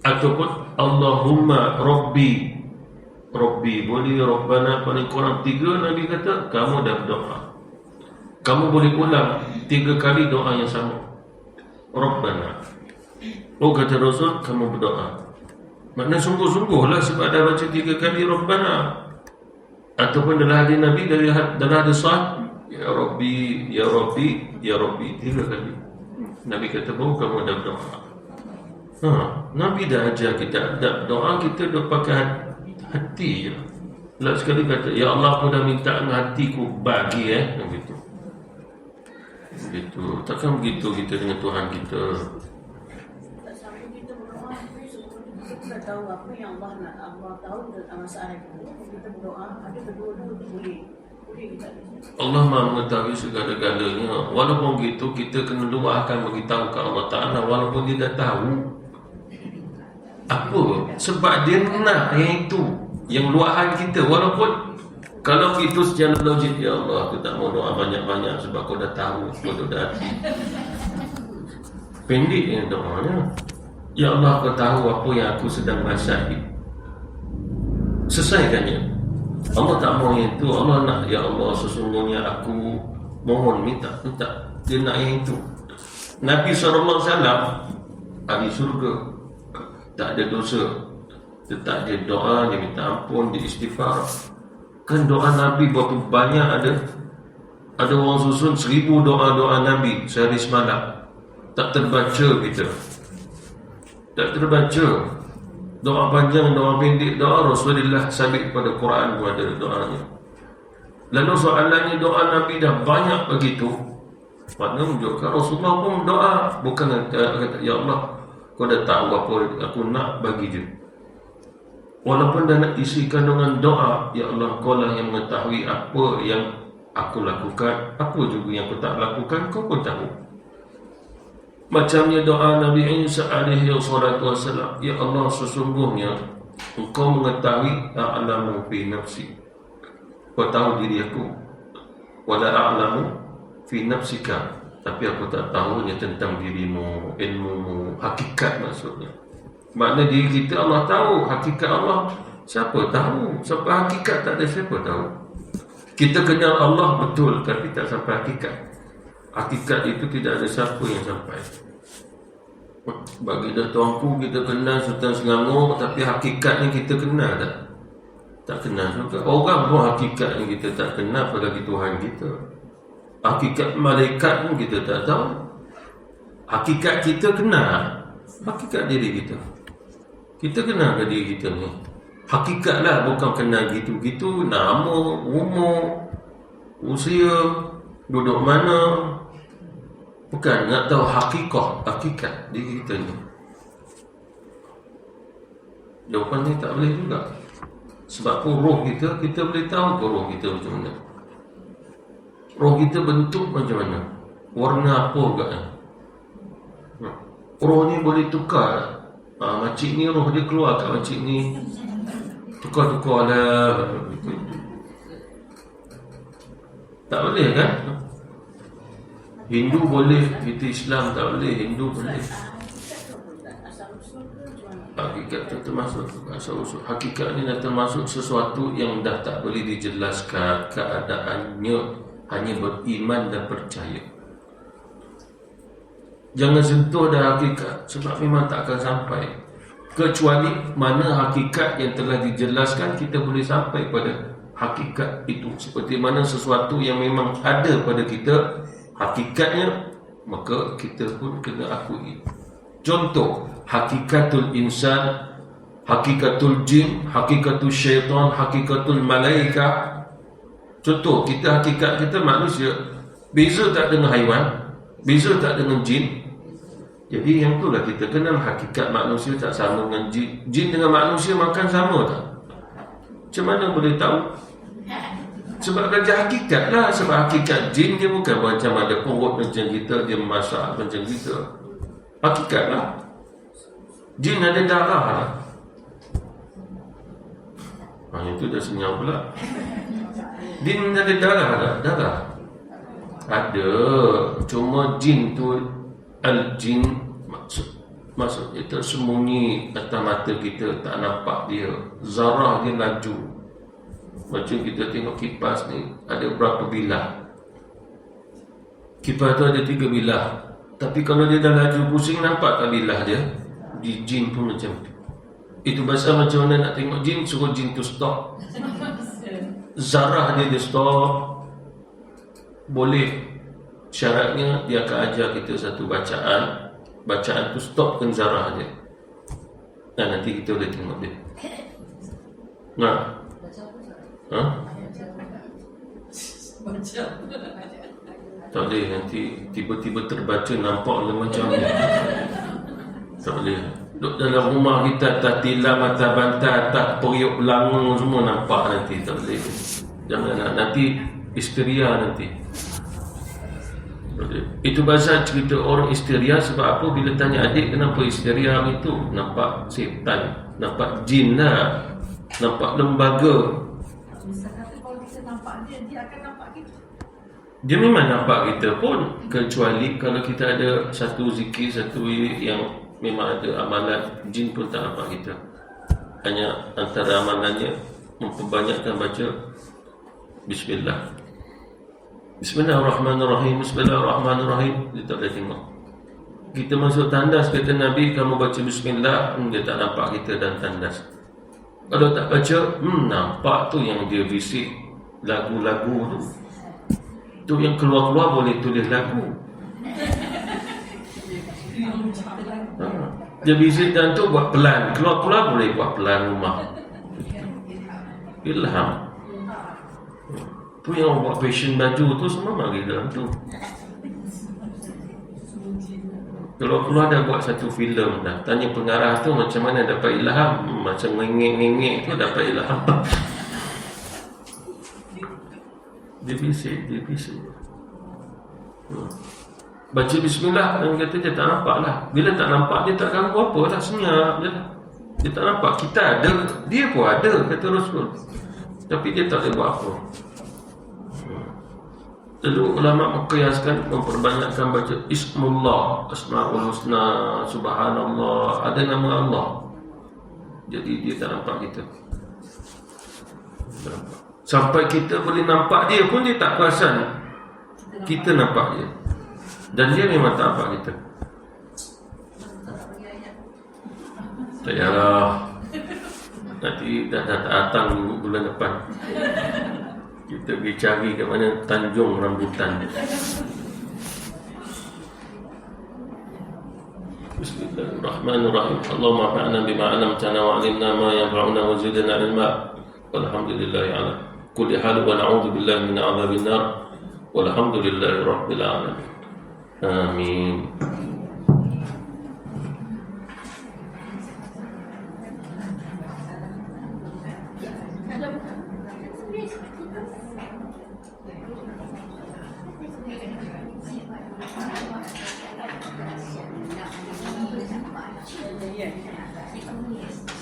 Ataupun Allahumma Rabbi. Rabbi boleh, Rabbana paling kurang 3. Nabi kata kamu dah berdoa. Kamu boleh ulang 3 kali doa yang sama, Rabbana. Oh, kata Rasul, kamu berdoa. Maknanya sungguh-sungguhlah sebab dah baca 3 kali Rabbana. Ataupun dalam hadis Nabi, dalam hadis sahih, Ya Rabbi, Ya Rabbi, Ya Rabbi, 3 kali. Nabi kata baru kamu dah berdoa. Nabi dah ajar kita doa, kita dah pakai hati je. Lalu sekali kata, Ya Allah, aku dah minta dengan hatiku, bagi begitu. Begitu. Takkan begitu kita dengan Tuhan kita. Tak sampai kita berdoa, kita tahu apa yang Allah nak. Allah tahu tentang masalah itu. Kita berdoa, ada kedua-dua itu boleh kita. Allah Maha mengetahui segala-galanya. Walaupun begitu, kita kena luahkan beritahu ke Allah Ta'ala, walaupun dia dah tahu. Apa? Sebab dia nak yang itu, yang luahan kita. Walaupun kalau itu secara logik, ya Allah, aku tak mau doa banyak-banyak sebab kau dah tahu, kau dah hati. Pendek yang doanya. Ya Allah, kau tahu apa yang aku sedang rasakan. Selesaikannya. Allah tak mau yang itu. Allah nak, ya Allah, sesungguhnya aku mohon, minta. Dia nak yang itu. Nabi SAW ahli surga, tak ada dosa. Dia tak ada doa, dia minta ampun, dia istighfar. Kan doa Nabi berapa banyak ada. Ada orang susun 1000 doa-doa Nabi sehari semalam. Tak terbaca kita. Tak terbaca. Doa panjang, doa pendek, doa Rasulullah sabit pada Quran pun ada doanya. Lalu soalannya doa Nabi dah banyak begitu. Maknanya menunjukkan Rasulullah pun doa. Bukan kata, ya Allah, kau dah tahu apa aku nak, bagi je. Walaupun dah nak isi kandungan doa, ya Allah, kau lah yang mengetahui apa yang aku lakukan, apa juga yang aku tak lakukan, kau pun tahu. Macamnya doa Nabi Isa alaihi wassalatu wassalam, ya Allah, sesungguhnya engkau mengetahui a'lamu fi nafsi, kau tahu diri aku, wala a'lamu fi nafsika, tapi aku tak tahunya tentang dirimu, ilmumu, hakikat maksudnya. Makna diri kita Allah tahu, hakikat Allah siapa tahu, sampai hakikat tak ada siapa tahu. Kita kenal Allah betul, tapi tak sampai hakikat. Hakikat itu tidak ada siapa yang sampai. Bagi Tuanku kita kenal Sultan Selangor, tapi hakikat ni kita kenal tak? Tak kenal juga. Orang pun hakikat ni kita tak kenal, apalagi Tuhan kita. Hakikat malaikat pun kita tak tahu. Hakikat kita kenal, hakikat diri kita. Kita kenal ke diri kita ni? Hakikat lah, bukan kenal gitu-gitu. Nama, umur, usia, duduk mana. Bukan, nak tahu hakikat diri kita ni. Jawapan ni tak boleh juga. Sebab pun roh kita boleh tahu ke roh kita macam mana. Roh kita bentuk macam mana, warna apa juga. Roh ni boleh tukar. Makcik ni roh dia keluar kat makcik ni, tukar-tukar lah. Tak boleh kan? Hindu boleh, kita Islam tak boleh, Hindu boleh. Hakikat itu termasuk asal-usul. Hakikat ni dah termasuk sesuatu yang dah tak boleh dijelaskan keadaannya, hanya beriman dan percaya. Jangan sentuh dah hakikat, sebab memang tak akan sampai. Kecuali mana hakikat yang telah dijelaskan, kita boleh sampai pada hakikat itu. Seperti mana sesuatu yang memang ada pada kita, hakikatnya, maka kita pun kena akui. Contoh, hakikatul insan, hakikatul jin, hakikatul syaitan, hakikatul malaika. Contoh, kita hakikat kita manusia, beza tak dengan haiwan, beza tak dengan jin. Jadi yang itulah kita kenal, hakikat manusia tak sama dengan jin. Jin dengan manusia makan sama tak? Macam mana boleh tahu? Sebab belajar hakikat lah. Sebab hakikat jin dia bukan macam ada perut macam kita, dia masak macam kita. Hakikat lah. Jin ada darah lah. Itu dah senyap pula. Jin ada darah tak? Darah ada. Cuma jin tu, al-jin, maksudnya tersembunyi atas mata kita, tak nampak dia. Zarah dia laju. Macam kita tengok kipas ni, ada berapa bilah. Kipas tu ada 3 bilah. Tapi kalau dia dah laju pusing, nampak tak bilah dia? Di jin pun macam tu. Itu bahasa macam mana nak tengok jin, suruh jin tu stop. Zarah dia stop. Boleh. Syaratnya dia akan ajar kita satu bacaan. Bacaan tu stopkan zarah dia. Nah, nanti kita boleh tengok dia. Nah. Tak boleh, nanti tiba-tiba terbaca nampak macam ni. Tak boleh. Duduk dalam rumah kita, atas tilam, atas bantal, atas periuk langung semua nampak nanti. Tak boleh. Janganlah, nanti histeria nanti. Itu bahasa cerita orang histeria. Sebab apa? Bila tanya adik kenapa histeria itu, nampak setan, nampak jin lah, nampak lembaga. Kalau kita nampak dia akan nampak kita. Dia memang nampak kita pun, kecuali kalau kita ada satu zikir, satu yang memang ada amalan, jin pun tak nampak kita. Hanya antara amalannya memperbanyakkan baca Bismillah. Bismillahirrahmanirrahim. Bismillahirrahmanirrahim. Dia tak boleh tengok. Kita masuk tandas, kata Nabi, kamu baca Bismillah, dia tak nampak kita dan tandas. Kalau tak baca, nampak tu yang dia visit lagu-lagu tu. Tu yang keluar-keluar boleh tulis lagu. Dia visit dan tu buat pelan, keluar-keluar boleh buat pelan rumah. Ilham. Tu yang buat fashion baju tu semua mari dalam tu. Keluar-keluar dah buat satu filem dah. Tanya pengarah tu macam mana dapat ilham, macam ngengek-ngengek tu dapat ilham. Dia bisik. Baca bismillah dan kata dia tak nampak lah. Bila tak nampak dia tak ganggu apa lah, senyap je lah. Dia tak nampak, kita ada, dia pun ada, kata Rasul. Tapi dia tak boleh buat apa. Lalu ulama mengkiaskan, memperbanyakkan baca Ismullah, Asma'ul Husna, Subhanallah, ada nama Allah. Jadi dia tak nampak kita. Sampai kita boleh nampak dia pun dia tak perasan kita nampak dia. Dan dia memang tak nampak kita. Tak payahlah, nanti dah datang bulan depan kita pergi cari kat mana Tanjung Rambutan. Bismillahirrahmanirrahim. Allahumma fa'na bima 'allamtana wa 'allimna ma yanfa'una wa zidna 'ilma. Walhamdulillahi 'ala kulli hal wa na'udzu billahi min 'adzabin nar. Walhamdulillahi rabbil 'alamin. Amin. Yeah.